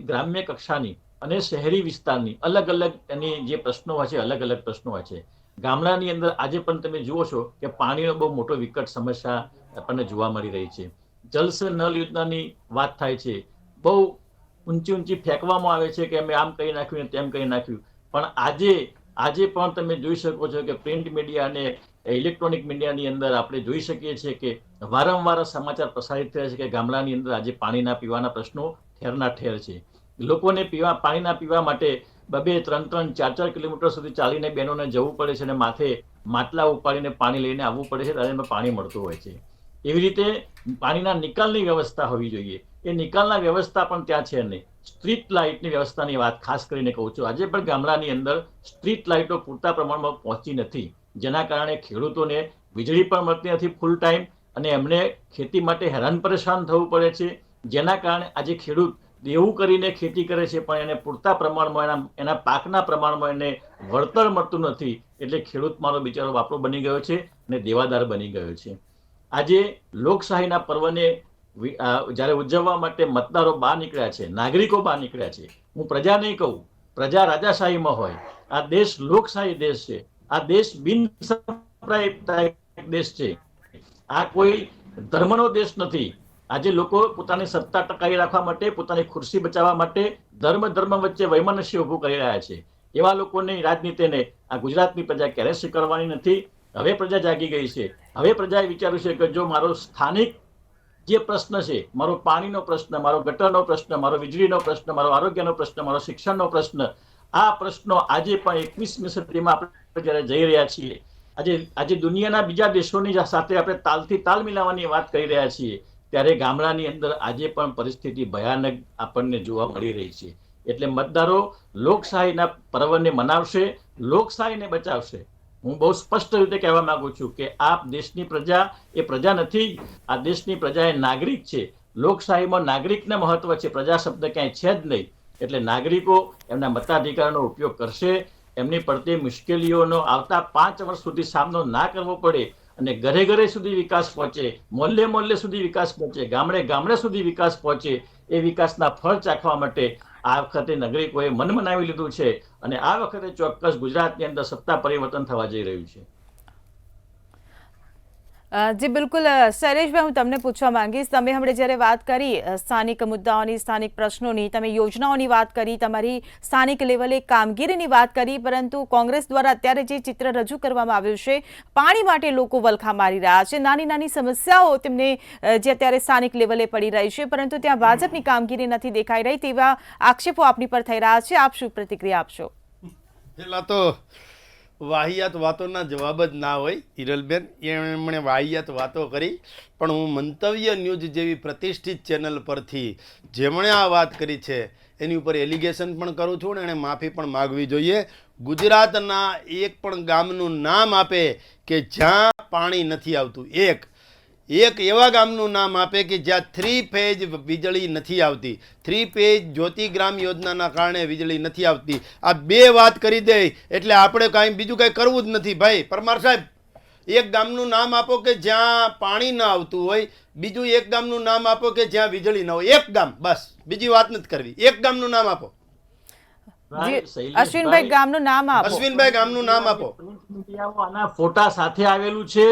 ગ્રામ્ય કક્ષાની અને શહેરી વિસ્તારની અલગ અલગ એની જે પ્રશ્નો હોય છે, અલગ અલગ પ્રશ્નો હોય છે. ગામડાની અંદર આજે પણ તમે જુઓ છો કે પાણીનો બહુ મોટો વિકટ સમસ્યા આપણને જોવા મળી રહી છે. જલ સે નલ યોજનાની વાત થાય છે, બહુ ઊંચી ફેંકવામાં આવે છે કે અમે આમ કરી નાખ્યું ને તેમ કરી નાખ્યું, પણ આજે પણ તમે જોઈ શકો છો કે પ્રિન્ટ મીડિયા અને ઇલેક્ટ્રોનિક મીડિયાની અંદર આપણે જોઈ શકીએ છીએ કે વારંવાર સમાચાર પ્રસારિત થયા છે કે ગામડાની અંદર આજે પાણીના પીવાના પ્રશ્નો ઠેરના ઠેર છે. લોકોને પાણીના પીવા માટે 2-3, 4 કિલોમીટર સુધી ચાલીને બહેનોને જવું પડે છે અને માથે માટલા ઉપાડીને પાણી લઈને આવવું પડે છે, ત્યારે પાણી મળતું હોય છે. એવી રીતે પાણીના નિકાલની વ્યવસ્થા હોવી જોઈએ. એ નિકાલના વ્યવસ્થા પણ ત્યાં છે નહીં. સ્ટ્રીટ લાઇટની વ્યવસ્થાની વાત ખાસ કરીને કહું છું. આજે પણ ગામડાની અંદર સ્ટ્રીટ લાઇટો પૂરતા પ્રમાણમાં પહોંચી નથી, જેના કારણે ખેડૂતોને વીજળી પણ મળતી નથી ફૂલ ટાઈમ અને એમને ખેતી માટે હેરાન પરેશાન થવું પડે છે. જેના કારણે આજે ખેડૂત દેવું કરીને ખેતી કરે છે પણ એને પૂરતા પ્રમાણમાં એના પાકના પ્રમાણમાં એને વળતર મળતું નથી. એટલે ખેડૂત મારો બિચારો બાપરો બની ગયો છે અને દેવાદાર બની ગયો છે. આજે લોકશાહીના પર્વને જ્યારે ઉજવવા માટે મતદારો બહાર નીકળ્યા છે, નાગરિકો બહાર નીકળ્યા છે. હું પ્રજા નહીં કહું, પ્રજા રાજાશાહીમાં હોય. આ દેશ લોકશાહી દેશ છે. આ દેશ બિનસાંપ્રદાયિક દેશ છે. આ કોઈ ધર્મનો દેશ નથી. આજે લોકો પોતાની સત્તા ટકાવી રાખવા માટે, પોતાની ખુરશી બચાવવા માટે ધર્મ વચ્ચે વૈમનસ્ય ઉભું કરી રહ્યા છે. એવા લોકોની રાજનીતિને આ ગુજરાતની પ્રજા ક્યારેય સ્વીકારવાની નથી. હવે પ્રજા જાગી ગઈ છે. હવે પ્રજાએ વિચાર્યું છે કે જો મારો સ્થાનિક જે પ્રશ્ન છે, મારો પાણીનો પ્રશ્ન, મારો ગટરનો પ્રશ્ન, મારો વીજળીનો પ્રશ્ન, મારો આરોગ્યનો પ્રશ્ન, મારો શિક્ષણનો પ્રશ્ન, આ પ્રશ્નો આજે પણ 21મી સદીમાં આપણે જ્યારે જઈ રહ્યા છીએ, આજે દુનિયાના બીજા દેશોની સાથે આપણે તાલથી તાલ મિલાવવાની વાત કરી રહ્યા છીએ, ત્યારે ગામડાની અંદર આજે પણ પરિસ્થિતિ ભયાનક આપણને જોવા મળી રહી છે. એટલે મતદારો લોકશાહીના પર્વને મનાવશે, લોકશાહીને બચાવશે. હું બહુ સ્પષ્ટ રીતે કહેવા માંગુ છું કે આ દેશની પ્રજા એ પ્રજા નથી. આ દેશની પ્રજા એ નાગરિક છે. લોકશાહીમાં નાગરિકને મહત્વ છે, પ્રજા શબ્દ ક્યાંય છે જ નહીં. એટલે નાગરિકો એમના મતાધિકારનો ઉપયોગ કરશે. એમની પડતી મુશ્કેલીઓનો આવતા 5 વર્ષ સુધી સામનો ના કરવો પડે અને ઘરે ઘરે સુધી વિકાસ પહોંચે, મોહલ્લે મોહલ્લે સુધી વિકાસ પહોંચે, ગામડે ગામડે સુધી વિકાસ પહોંચે, એ વિકાસના ફળ ચાખવા માટે આ વખતે નાગરિકોએ મન મનાવી લીધું છે. અને આ વખતે ચોક્કસ ગુજરાતની અંદર સત્તા પરિવર્તન થવા જઈ રહ્યું છે. જી બિલકુલ શૈલેષભાઈ, હું તમને પૂછવા માંગીશ, તમે હમણાં જ્યારે વાત કરી સ્થાનિક મુદ્દાઓની, સ્થાનિક પ્રશ્નોની, તમે યોજનાઓની વાત કરી, તમારી સ્થાનિક લેવલે કામગીરીની વાત કરી, પરંતુ કોંગ્રેસ દ્વારા અત્યારે જે ચિત્ર રજૂ કરવામાં આવ્યું છે, પાણી માટે લોકો વલખા મારી રહ્યા છે, નાની નાની સમસ્યાઓ તેમને જે અત્યારે સ્થાનિક લેવલે પડી રહી છે, પરંતુ ત્યાં ભાજપની કામગીરી નથી દેખાઈ રહી તેવા આક્ષેપો આપણી પર થઈ રહ્યા છે. આપ શું પ્રતિક્રિયા આપશો? પેલા તો વાહિયાત વાતોના જવાબ જ ના હોય હિરલબેન. એમણે વાહિયાત વાતો કરી, પણ હું મંતવ્ય ન્યૂઝ જેવી પ્રતિષ્ઠિત ચેનલ પરથી જેમણે આ વાત કરી છે એની ઉપર એલિગેશન પણ કરું છું ને એણે માફી પણ માગવી જોઈએ. ગુજરાતના એક પણ ગામનું નામ આપે કે જ્યાં પાણી નથી આવતું, એક એવા ગામનું નામ આપે કે જ્યાં 3 ફેઝ વીજળી નથી આવતી, 3 ફેઝ જ્યોતિગ્રામ યોજનાના કારણે વીજળી નથી આવતી. આ 2 વાત કરી દે એટલે આપણે કાંઈ બીજું કાંઈ કરવું જ નથી. ભાઈ પરમાર સાહેબ, એક ગામનું નામ આપો કે જ્યાં પાણી ન આવતું હોય, બીજું એક ગામનું નામ આપો કે જ્યાં વીજળી ન હોય. એક ગામ, બસ, બીજી વાત નથી કરવી. એક ગામનું નામ આપો. અશ્વિનભાઈ ગામનું નામ આપો. અશ્વિનભાઈ ગામનું નામ આપો. મીડિયામાં આના ફોટા સાથે આવેલું છે.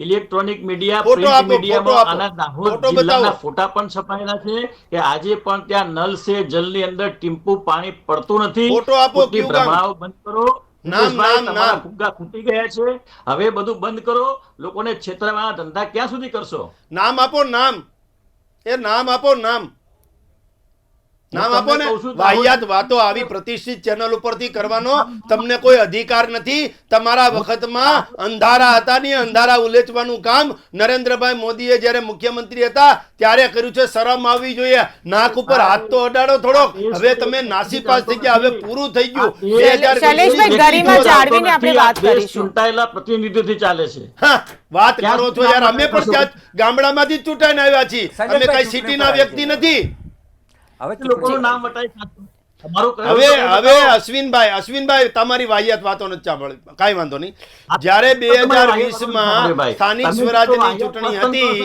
ઇલેક્ટ્રોનિક મીડિયા, ફોટો પ્રિન્ટ આપો, મીડિયામાં ફોટો આપો. આના દાહોદ ફોટો જિલ્લાના બતાવો. ફોટા પણ છપાયેલા છે કે આજે પણ ત્યાં નલ સે જલની અંદર ટીમ્પુ પાણી પડતું નથી. ફોટો આપો, ખોટી ક્યુ ગામ. ભ્રમાઓ બંધ કરો. નામ, મુકેશભાઈ, નામ, તમારા નામ. ફુગ્ગા ખૂટી ગયા છે. હવે બધું બંધ કરો. લોકોને છેતરવાના ધંધા ક્યાં સુધી કરશો? નામ આપો, નામ. એ નામ આપો, નામ આપો ને. વાહિયાત વાતો આવી પ્રતિષ્ઠિત ચેનલ ઉપરથી કરવાનો તમને કોઈ અધિકાર નથી. તમારા વખતમાં અંધારા હતા ને અંધારા ઉલેચવાનું કામ નરેન્દ્રભાઈ મોદીએ જ્યારે મુખ્યમંત્રી હતા ત્યારે કર્યું છે. શરમ આવવી જોઈએ. નાક ઉપર હાથ તો અડાડો થોડોક. હવે તમે નાસીપાસ થઈ ગયા. હવે પૂરું થઈ ગયું. શૈલેષભાઈ, ગરિમા જાળવીને આપણે વાત કરીશું. ચૂંટાયેલા પ્રતિનિધિઓથી ચાલે છે. વાત કરો છો યાર. અમે પણ ત્યાં ગામડામાંથી જ ચૂંટાઈને આવ્યા છીએ. અમે કઈ સિટીના વ્યક્તિ નથી. લોકોનું નામ વટાવી હવે અશ્વિનભાઈ તમારી વાહિયાત વાતો નથી સાંભળી. કાંઈ વાંધો નહીં. જ્યારે 2020માં સ્થાનિક સ્વરાજની ચૂંટણી હતી,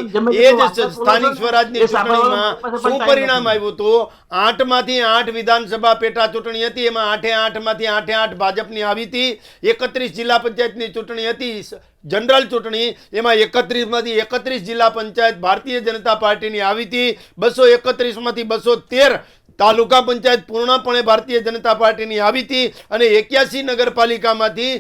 એ જ સ્થાનિક સ્વરાજની ચૂંટણીમાં શું પરિણામ આવ્યું હતું? 8માંથી 8 વિધાનસભા પેટા ચૂંટણી હતી. એમાં 8માંથી 8 ભાજપની આવી હતી. 31 જિલ્લા પંચાયતની ચૂંટણી હતી, જનરલ ચૂંટણી. એમાં 31માંથી 31 જિલ્લા પંચાયત ભારતીય જનતા પાર્ટીની આવી હતી. 231માંથી 213 તાલુકા પંચાયત પૂર્ણપણે ભારતીય જનતા પાર્ટીની આવી હતી. અને 81 નગરપાલિકામાંથી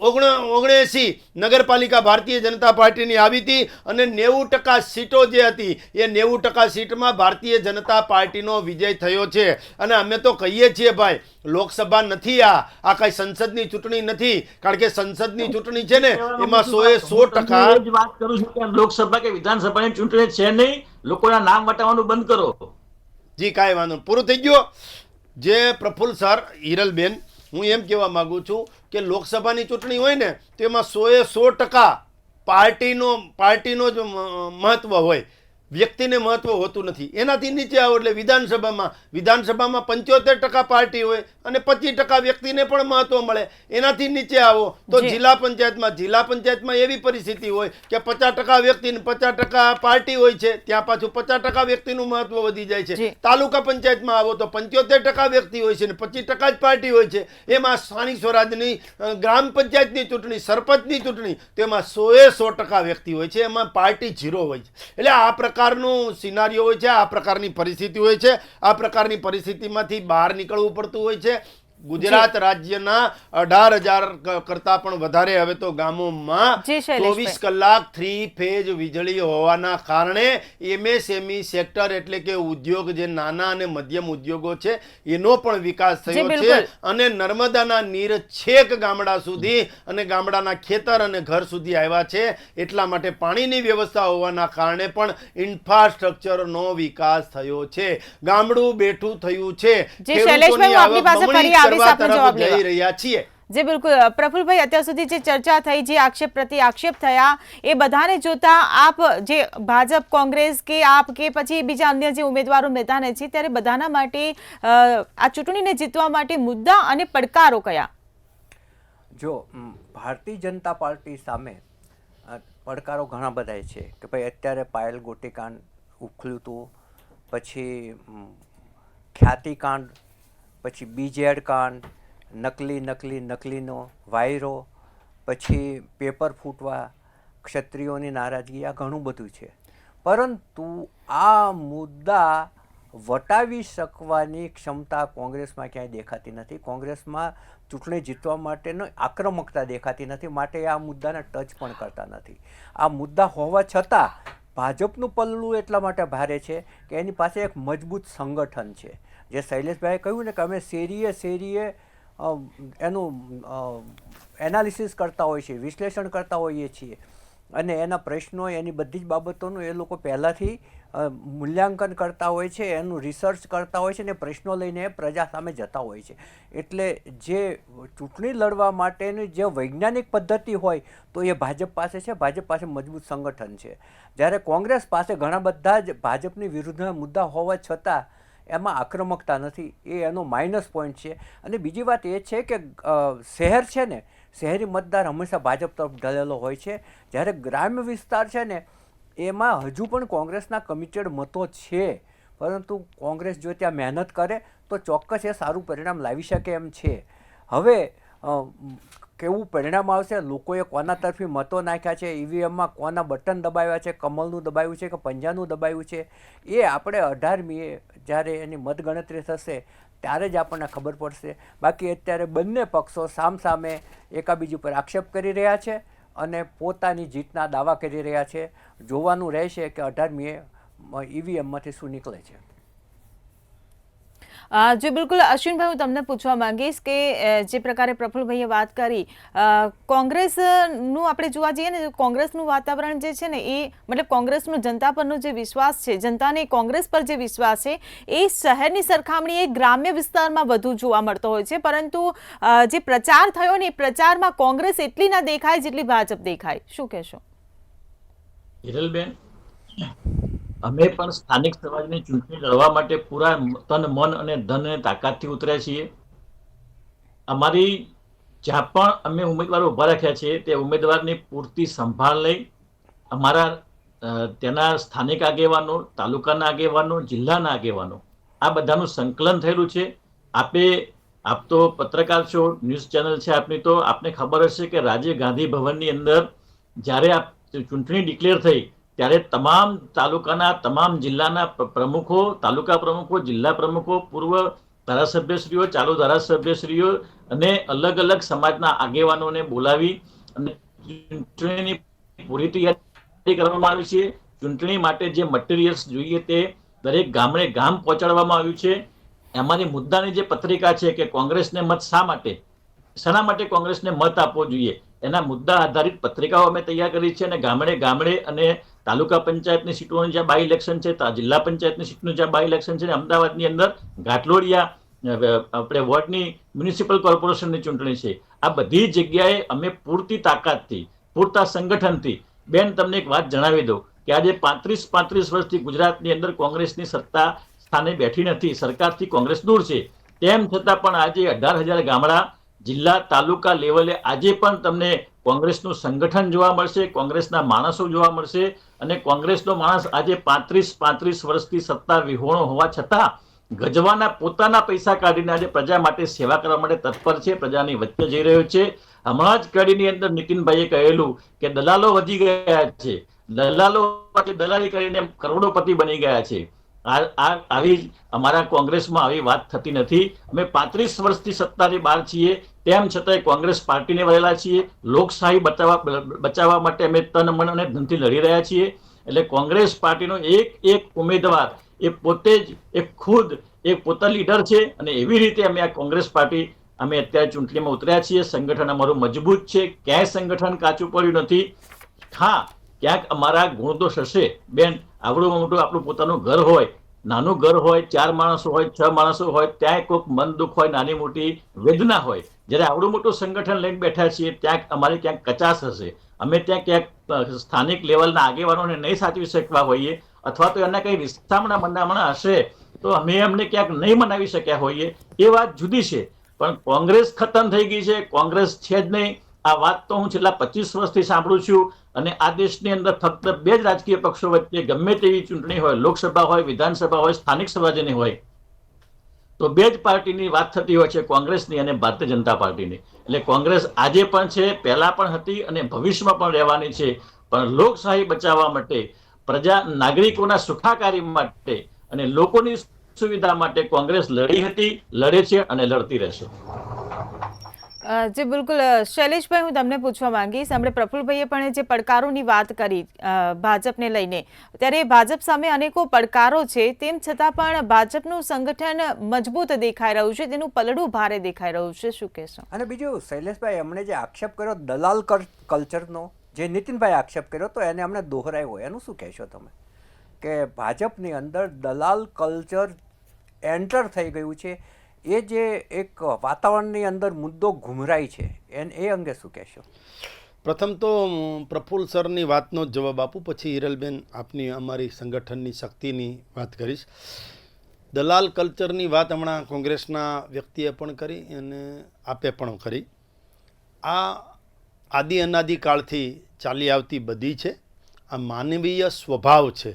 79 નગરપાલિકા ભારતીય જનતા પાર્ટીની આવી હતી. અને 90% સીટો જે હતી એ 90% સીટમાં ભારતીય જનતા પાર્ટીનો વિજય થયો છે. અને અમે તો કહીએ છીએ ભાઈ, લોકસભા નથી, આ કઈ સંસદની ચૂંટણી નથી. કારણ કે સંસદની ચૂંટણી છે ને એમાં 100% વાત કરું છું કે લોકસભા કે વિધાનસભાની ચૂંટણી છે નહીં. લોકોના નામ વટાવવાનું બંધ કરો. જી કાંઈ વાંધો નહીં. પૂરું થઈ ગયો. જે પ્રફુલ્લ સર, હિરલબેન, હું એમ કહેવા માંગુ છું કે લોકસભાની ચૂંટણી હોય ને તો એમાં 100% પાર્ટીનો જ મહત્વ હોય. વ્યક્તિને મહત્વ હોતું નથી. એનાથી નીચે આવો એટલે વિધાનસભામાં 75% પાર્ટી હોય અને 25% વ્યક્તિને પણ મહત્વ મળે. એનાથી નીચે આવો તો જી. જિલ્લા પંચાયતમાં એવી પરિસ્થિતિ હોય કે 50% વ્યક્તિ ને 50% પાર્ટી હોય છે, ત્યાં પાછું 50% વ્યક્તિનું મહત્વ વધી જાય જી. છે. તાલુકા પંચાયતમાં આવો તો 75% વ્યક્તિ હોય છે ને 25% જ પાર્ટી હોય છે. એમાં સ્થાનિક સ્વરાજની ગ્રામ પંચાયતની ચૂંટણી, સરપંચની ચૂંટણી, તેમાં 100% વ્યક્તિ હોય છે, એમાં પાર્ટી 0 હોય છે. એટલે આ પ્રકારનું સિનારીઓ હોય છે, આ પ્રકારની પરિસ્થિતિ હોય છે. આ પ્રકારની પરિસ્થિતિમાંથી બહાર નીકળવું પડતું હોય છે. ગુજરાત રાજ્યના 18,000 કરતા પણ વધારે હવે તો ગામોમાં જી, શૈલેષભાઈ. 24 કલાક 3 ફેઝ વીજળી હોવાના કારણે MSME સેક્ટર એટલે કે ઉદ્યોગ, જે નાના અને મધ્યમ ઉદ્યોગો છે, એનો પણ વિકાસ જી, થયો બિલકુલ. છે. અને નર્મદાના નીર છેક ગામડા સુધી અને ગામડાના ખેતર અને ઘર સુધી આવ્યા છે. એટલા માટે પાણીની વ્યવસ્થા હોવાના કારણે પણ ઇન્ફ્રાસ્ટ્રક્ચરનો વિકાસ થયો છે. ગામડું બેઠું થયું છે. જી, શૈલેષભાઈ, હું આપની પાસે ફરી આવીશ આપનો જવાબ લેવા. જઈ રહ્યા છીએ. જી બિલકુલ. પ્રફુલભાઈ, અત્યાર સુધી જે ચર્ચા થઈ, જે આક્ષેપ પ્રતિ આક્ષેપ થયા, એ બધાને જોતા આપ જે ભાજપ, કોંગ્રેસ કે આપ કે પછી બીજા અન્ય જે ઉમેદવારો મેદાને છે, ત્યારે બધાના માટે આ ચૂંટણીને જીતવા માટે મુદ્દા અને પડકારો કયા? જો ભારતીય જનતા પાર્ટી સામે પડકારો ઘણા બધા છે કે ભાઈ અત્યારે પાયલ ગોટીકાંડ ઉખલ્યું હતું, પછી ખ્યાતિકાંડ, પછી BZ કાંડ, નકલીનો વાયરો, પછી પેપર ફૂટવા, ક્ષત્રિયોની નારાજગી, આ ઘણું બધું છે. પરંતુ આ મુદ્દા વટાવી શકવાની ક્ષમતા કોંગ્રેસમાં ક્યાંય દેખાતી નથી. કોંગ્રેસમાં ચૂંટણી જીતવા માટેનો આક્રમકતા દેખાતી નથી, માટે આ મુદ્દાને ટચ પણ કરતા નથી. આ મુદ્દા હોવા છતાં ભાજપનું પલ્લું એટલા માટે ભારે છે કે એની પાસે એક મજબૂત સંગઠન છે. જે શૈલેષભાઈએ કહ્યું ને કે અમે શેરીએ એનું એનાલિસિસ કરતા હોઈએ છીએ, વિશ્લેષણ કરતા હોઈએ છીએ, અને એના પ્રશ્નો, એની બધી જ બાબતોનું એ લોકો પહેલાંથી મૂલ્યાંકન કરતા હોય છે, એનું રિસર્ચ કરતા હોય છે, અને પ્રશ્નો લઈને પ્રજા સામે જતા હોય છે. એટલે જે ચૂંટણી લડવા માટેની જે વૈજ્ઞાનિક પદ્ધતિ હોય તો એ ભાજપ પાસે છે. ભાજપ પાસે મજબૂત સંગઠન છે. જ્યારે કોંગ્રેસ પાસે ઘણા બધા જ ભાજપની વિરુદ્ધના મુદ્દા હોવા છતાં એમાં આક્રમકતા નથી. એ એનો માઇનસ પોઈન્ટ છે. અને બીજી વાત એ છે કે શહેર છે ને, શહેરી મતદાર હંમેશા ભાજપ તરફ ઢળેલો હોય છે. જ્યારે ગ્રામ્ય વિસ્તાર છે ને, એમાં હજુ પણ કોંગ્રેસના કમિટેડ મતો છે, પરંતુ કોંગ્રેસ જો ત્યાં મહેનત કરે તો ચોક્કસ એ સારું પરિણામ લાવી શકે એમ છે. હવે કેવું પરિણામ આવશે, લોકોએ કોના તરફી મતો નાખ્યા છે, EVMમાં કોના બટન દબાવ્યા છે, કમળનું દબાવ્યું છે કે પંજાનું દબાવ્યું છે, એ આપણે 18મીએ જ્યારે એની મતગણતરી થશે ત્યારે જ આપણને ખબર પડશે. બાકી અત્યારે બંને પક્ષો સામસામે એકાબીજી પર આક્ષેપ કરી રહ્યા છે અને પોતાની જીતના દાવા કરી રહ્યા છે. જોવાનું રહેશે કે 18મીએ EVMમાંથી શું નીકળે છે. જી બિલકુલ. અશ્વિનભાઈ, હું તમને પૂછવા માંગીશ કે જે પ્રકારે પ્રફુલભાઈએ વાત કરી, કોંગ્રેસનું આપણે જોવા જઈએ ને, કોંગ્રેસનું વાતાવરણ જે છે ને, એ મતલબ કોંગ્રેસનો જનતા પરનો જે વિશ્વાસ છે, જનતાને કોંગ્રેસ પર જે વિશ્વાસ છે, એ શહેરની સરખામણીએ ગ્રામ્ય વિસ્તારમાં વધુ જોવા મળતો હોય છે. પરંતુ જે પ્રચાર થયો ને, એ પ્રચારમાં કોંગ્રેસ એટલી ના દેખાય જેટલી ભાજપ દેખાય. શું કહેશો? હિરલબેન, અમે પણ સ્થાનિક સ્વરાજની ચૂંટણી લડવા માટે પૂરા તન, મન અને ધન અને તાકાતથી ઉતર્યા છીએ. અમારી જ્યાં પણ અમે ઉમેદવારો ઉભા રાખ્યા છે તે ઉમેદવારની પૂરતી સંભાળ લઈ અમારા તેના સ્થાનિક આગેવાનો, તાલુકાના આગેવાનો, જિલ્લાના આગેવાનો, આ બધાનું સંકલન થયેલું છે. આપ તો પત્રકાર છો, ન્યૂઝ ચેનલ છે આપની, તો આપને ખબર હશે કે રાજીવ ગાંધી ભવનની અંદર જ્યારે આ ચૂંટણી ડિક્લેર થઈ ત્યારે તમામ તાલુકાના, તમામ જિલ્લાના પ્રમુખો, તાલુકા પ્રમુખો, જિલ્લા પ્રમુખો, પૂર્વ ધારાસભ્યશ્રીઓ, ચાલુ ધારાસભ્યશ્રીઓ અને અલગ અલગ સમાજના આગેવાનોને બોલાવી અને ચૂંટણીની પૂરી તૈયારી કરવામાં આવી છે. ચૂંટણી માટે જે મટીરિયલ્સ જોઈએ તે દરેક ગામડે ગામ પહોંચાડવામાં આવ્યું છે. એમાંની મુદ્દાની જે પત્રિકા છે કે કોંગ્રેસને મત શાના માટે કોંગ્રેસને મત આપવો જોઈએ, એના મુદ્દા આધારિત પત્રિકાઓ અમે તૈયાર કરી છે. અને ગામડે ગામડે અને તાલુકા પંચાયતની સીટોની જ્યાં બાય ઇલેક્શન છે, જિલ્લા પંચાયતની સીટનું જ્યાં બાય ઇલેક્શન છે, અમદાવાદની અંદર ઘાટલોડિયા આપણે વોર્ડની મ્યુનિસિપલ કોર્પોરેશનની ચૂંટણી છે, આ બધી જગ્યાએ અમે પૂરતી તાકાતથી, પૂરતા સંગઠનથી, બેન તમને એક વાત જણાવી દઉં કે આજે 35 વર્ષથી ગુજરાતની અંદર કોંગ્રેસની સત્તા સ્થાને બેઠી નથી, સરકારથી કોંગ્રેસ દૂર છે, તેમ છતાં પણ આજે 18,000 ગામડા, જિલ્લા, તાલુકા લેવલે આજે પણ તમને કોંગ્રેસનું સંગઠન જોવા મળશે, કોંગ્રેસના માણસો જોવા મળશે. અને કોંગ્રેસનો માણસ આજે 35 વર્ષથી સત્તા વિહોણો હોવા છતાં ગજવાના પોતાના પૈસા કાઢીને આજે પ્રજા માટે સેવા કરવા માટે તત્પર છે, પ્રજાની વચ્ચે જઈ રહ્યો છે. હમણાં જ કડીની અંદર નીતિનભાઈએ કહેલું કે દલાલો વધી ગયા છે, દલાલો દલાલી કરીને કરોડોપતિ બની ગયા છે. આવી અમારા કોંગ્રેસમાં આવી વાત થતી નથી. અમે 35 વર્ષથી સત્તાની બહાર છીએ, તેમ છતાંય કોંગ્રેસ પાર્ટીને વળેલા છીએ. લોકશાહી બચાવવા માટે અમે તન મન અને ધનથી લડી રહ્યા છીએ. એટલે કોંગ્રેસ પાર્ટીનો એક ઉમેદવાર એ પોતે જ ખુદ એક પોતા લીડર છે. અને એવી રીતે અમે આ કોંગ્રેસ પાર્ટી અમે અત્યારે ચૂંટણીમાં ઉતર્યા છીએ. સંગઠન અમારું મજબૂત છે, ક્યાંય સંગઠન કાચું પડ્યું નથી. હા, ક્યાંક અમારા ગુણદોષ હશે બેન. આવડું મોટું આપણું પોતાનું ઘર હોય, નાનું ઘર હોય, 4 માણસો હોય, 6 માણસો હોય, ત્યાં કોઈક મન દુઃખ હોય, નાની મોટી વેદના હોય. જ્યારે આવડું મોટું સંગઠન લઈને બેઠા છીએ ત્યાં અમારી ક્યાંક કચાશ હશે. અમે ત્યાં ક્યાંક સ્થાનિક લેવલના આગેવાનોને નહીં સાચવી શકવા હોઈએ, અથવા તો એના કંઈ રિશ્તામણા મનામણા હશે તો અમે એમને ક્યાંક નહીં મનાવી શક્યા હોઈએ, એ વાત જુદી છે. પણ કોંગ્રેસ ખતમ થઈ ગઈ છે, કોંગ્રેસ છે જ નહીં. આ વાત તો હું છેલ્લા 25 વર્ષથી સાંભળું છું. અને આ દેશની અંદર ફક્ત 2 જ રાજકીય પક્ષો વચ્ચે ગમે તેવી ચૂંટણી હોય, લોકસભા હોય, વિધાનસભા હોય, સ્થાનિક સ્વરાજ્યની હોય, તો 2 જ પાર્ટીની વાત થતી હોય છે, કોંગ્રેસની અને ભારતીય જનતા પાર્ટીની. એટલે કોંગ્રેસ આજે પણ છે, પહેલા પણ હતી અને ભવિષ્યમાં પણ રહેવાની છે. પણ લોકશાહી બચાવવા માટે, પ્રજા નાગરિકોના સુખાકારી માટે અને લોકોની સુવિધા માટે કોંગ્રેસ લડી હતી, લડે છે અને લડતી રહેશે. જી બિલકુલ શૈલેષભાઈ, હું તમને પૂછવા માંગીશ, આપણે પ્રફુલભાઈએ પણ જે પડકારોની વાત કરી ભાજપને લઈને, ત્યારે ભાજપ સામે અનેકો પડકારો છે, તેમ છતાં પણ ભાજપનું સંગઠન મજબૂત દેખાઈ રહ્યું છે, તેનું પલડું ભારે દેખાઈ રહ્યું છે, શું કહેશો? અને બીજું શૈલેષભાઈ, એમણે જે આક્ષેપ કર્યો દલાલ કલ્ચરનો, જે નીતિનભાઈ આક્ષેપ કર્યો તો એને અમને દોહરાયો, એનું શું કહેશો તમે? કે ભાજપની અંદર દલાલ કલ્ચર એન્ટર થઈ ગયું છે, એ જે એક વાતાવરણની અંદર મુદ્દો ઘૂમરાય છે, એ અંગે શું કહેશો? પ્રથમ તો પ્રફુલ્લ સરની વાતનો જવાબ આપું, પછી હિરલબેન આપની અમારી સંગઠનની શક્તિની વાત કરીશ. દલાલ કલ્ચરની વાત હમણાં કોંગ્રેસના વ્યક્તિએ પણ કરી અને આપે પણ કરી. આ આદિ અનાદિકાળથી ચાલી આવતી બધી છે. આ માનવીય સ્વભાવ છે.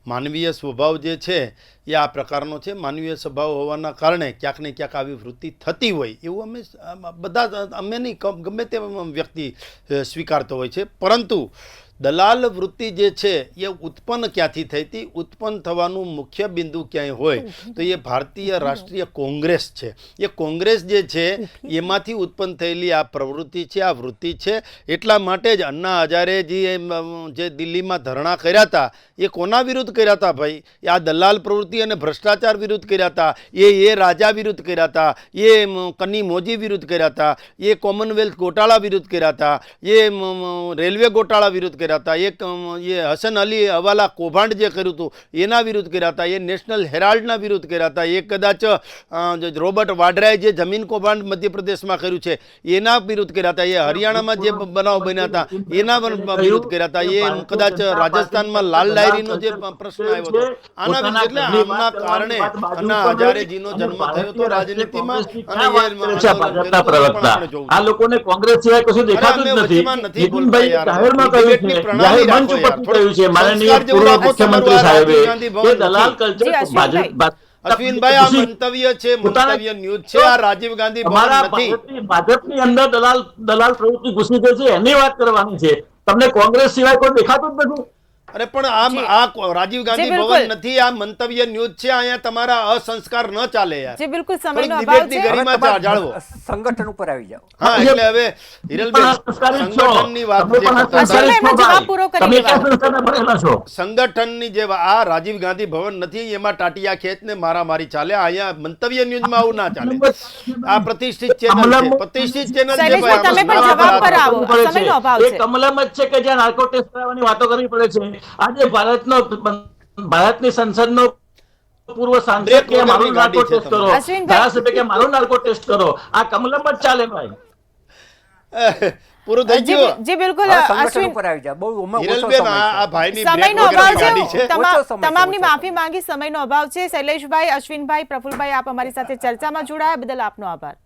માનવીય સ્વભાવ જે છે એ આ પ્રકારનો છે. માનવીય સ્વભાવ હોવાના કારણે ક્યાંક ને ક્યાંક આવી વૃત્તિ થતી હોય એવું અમે નહીં, ગમે તે વ્યક્તિ સ્વીકારતો હોય છે. પરંતુ દલાલ વૃત્તિ જે છે એ ઉત્પન્ન ક્યાંથી થઈ હતી? ઉત્પન્ન થવાનું મુખ્ય બિંદુ ક્યાંય હોય તો એ ભારતીય રાષ્ટ્રીય કોંગ્રેસ છે. એ કોંગ્રેસ જે છે એમાંથી ઉત્પન્ન થયેલી આ પ્રવૃત્તિ છે, આ વૃત્તિ છે. એટલા માટે જ અન્ના હજારેજી જે દિલ્હીમાં ધરણા કર્યા હતા એ કોના વિરુદ્ધ કર્યા હતા ભાઈ? આ દલાલ પ્રવૃત્તિ અને ભ્રષ્ટાચાર વિરુદ્ધ કર્યા હતા. એ રાજા વિરુદ્ધ કર્યા હતા, એ કની મોજી વિરુદ્ધ કર્યા હતા, એ કોમનવેલ્થ ગોટાળા વિરુદ્ધ કર્યા હતા, એ રેલવે ગોટાળા વિરુદ્ધ કર્યા હતા, એ હસન અલી હવાલા કૌભાંડ જે કર્યું હતું એના વિરુદ્ધ કર્યા હતા, એ નેશનલ હેરાલ્ડના વિરુદ્ધ કર્યા હતા, એ કદાચ રોબર્ટ વાડરાએ જે જમીન કૌભાંડ મધ્યપ્રદેશમાં કર્યું છે એના વિરુદ્ધ કર્યા હતા, એ હરિયાણામાં જે બનાવ બન્યા હતા એના વિરુદ્ધ કર્યા હતા, એ કદાચ રાજસ્થાનમાં લાલ ડાયરીનો જે પ્રશ્ન આવ્યો હતો આના વિરુદ્ધ. એટલે આમના કારણે અન્ના હજારેજીનો જન્મ થયો હતો રાજનીતિમાં. આ લોકોને કોંગ્રેસ સિવાય કશું દેખાતું જ નથી. નીતિનભાઈ જાહેરમાં કહ્યું છે, જાહેર મંચ ઉપર કહ્યું છે માનનીય પૂર્વ મુખ્યમંત્રી સાહેબે કે દલાલ કલ્ચર અશ્વિનભાઈ, આ મંતવ્ય છે, મંતવ્ય ન્યૂઝ છે, આ રાજીવ ગાંધી ભવન નથી. ભાજપની અંદર દલાલ પ્રવૃત્તિ ઘૂસી ગઈ છે એની વાત કરવાની છે. તમને કોંગ્રેસ સિવાય કોઈ દેખાતું જ નથી. અરે પણ આ રાજીવ ગાંધી ભવન નથી, આ મંતવ્ય ન્યૂઝ છે. અહીંયા તમારા અસંસ્કાર ન ચાલે યાર. જી બિલકુલ, સમયનો અભાવ છે. ગરિમા જાળવો. સંગઠન ઉપર આવી જાઓ. હા, એટલે હવે હિરલબેન સંગઠનની વાત સંગઠનની જે આ રાજીવ ગાંધી ભવન નથી એમાં ટાટિયા ખેંચ ને મારામારી ચાલે. અહીંયા મંતવ્ય ન્યૂઝમાં આવું ના ચાલે. આ પ્રતિષ્ઠિત ચેનલ છે, પ્રતિષ્ઠિત ચેનલ છે. તમે પણ જવાબ પર આવો, સમયનો અભાવ છે. કમલમ જ છે કે જ્યાં નાર્કો ટેસ્ટ કરવાની વાતો કરવી પડે છે. આજે ભારતની સંસદનો પૂર્વ સાંસદ કે મારું નાર્કો ટેસ્ટ કરો, ધારાસભ્ય કે મારું નાર્કો ટેસ્ટ કરો, આ કમલમ જ ચાલે ભાઈ. પૂરું થઈ ગયું જી બિલકુલ હવે સંગઠન અશ્વિન, ઉપર આવી જાય. બહુ ઓછો હિરલબેન સમય આ છે. ભાઈની સમયનો બ્રેક અભાવ વગરની ગાડી છે. છે. ઓછો સમય છે, તમામની ઓછો માફી સમય. માંગી, સમયનો અભાવ છે. શૈલેષભાઈ, અશ્વિનભાઈ, પ્રફુલભાઈ, આપ અમારી સાથે ચર્ચામાં જોડાયા બદલ આપનો આભાર.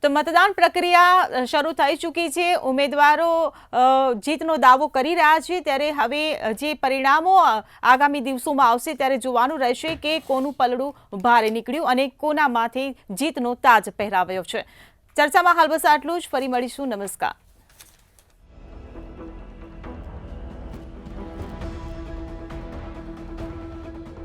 તો મતદાન પ્રક્રિયા શરૂ થઈ ચૂકી છે. ઉમેદવારો જીતનો દાવો કરી રહ્યા છે, ત્યારે હવે જે પરિણામો આગામી દિવસોમાં આવશે ત્યારે જોવાનું રહેશે કે કોનું પલડું ભારે નીકળ્યું અને કોના માથે જીતનો તાજ પહેરાવ્યો છે. ચર્ચામાં હાલ બસ આટલું જ. ફરી મળીશું. નમસ્કાર.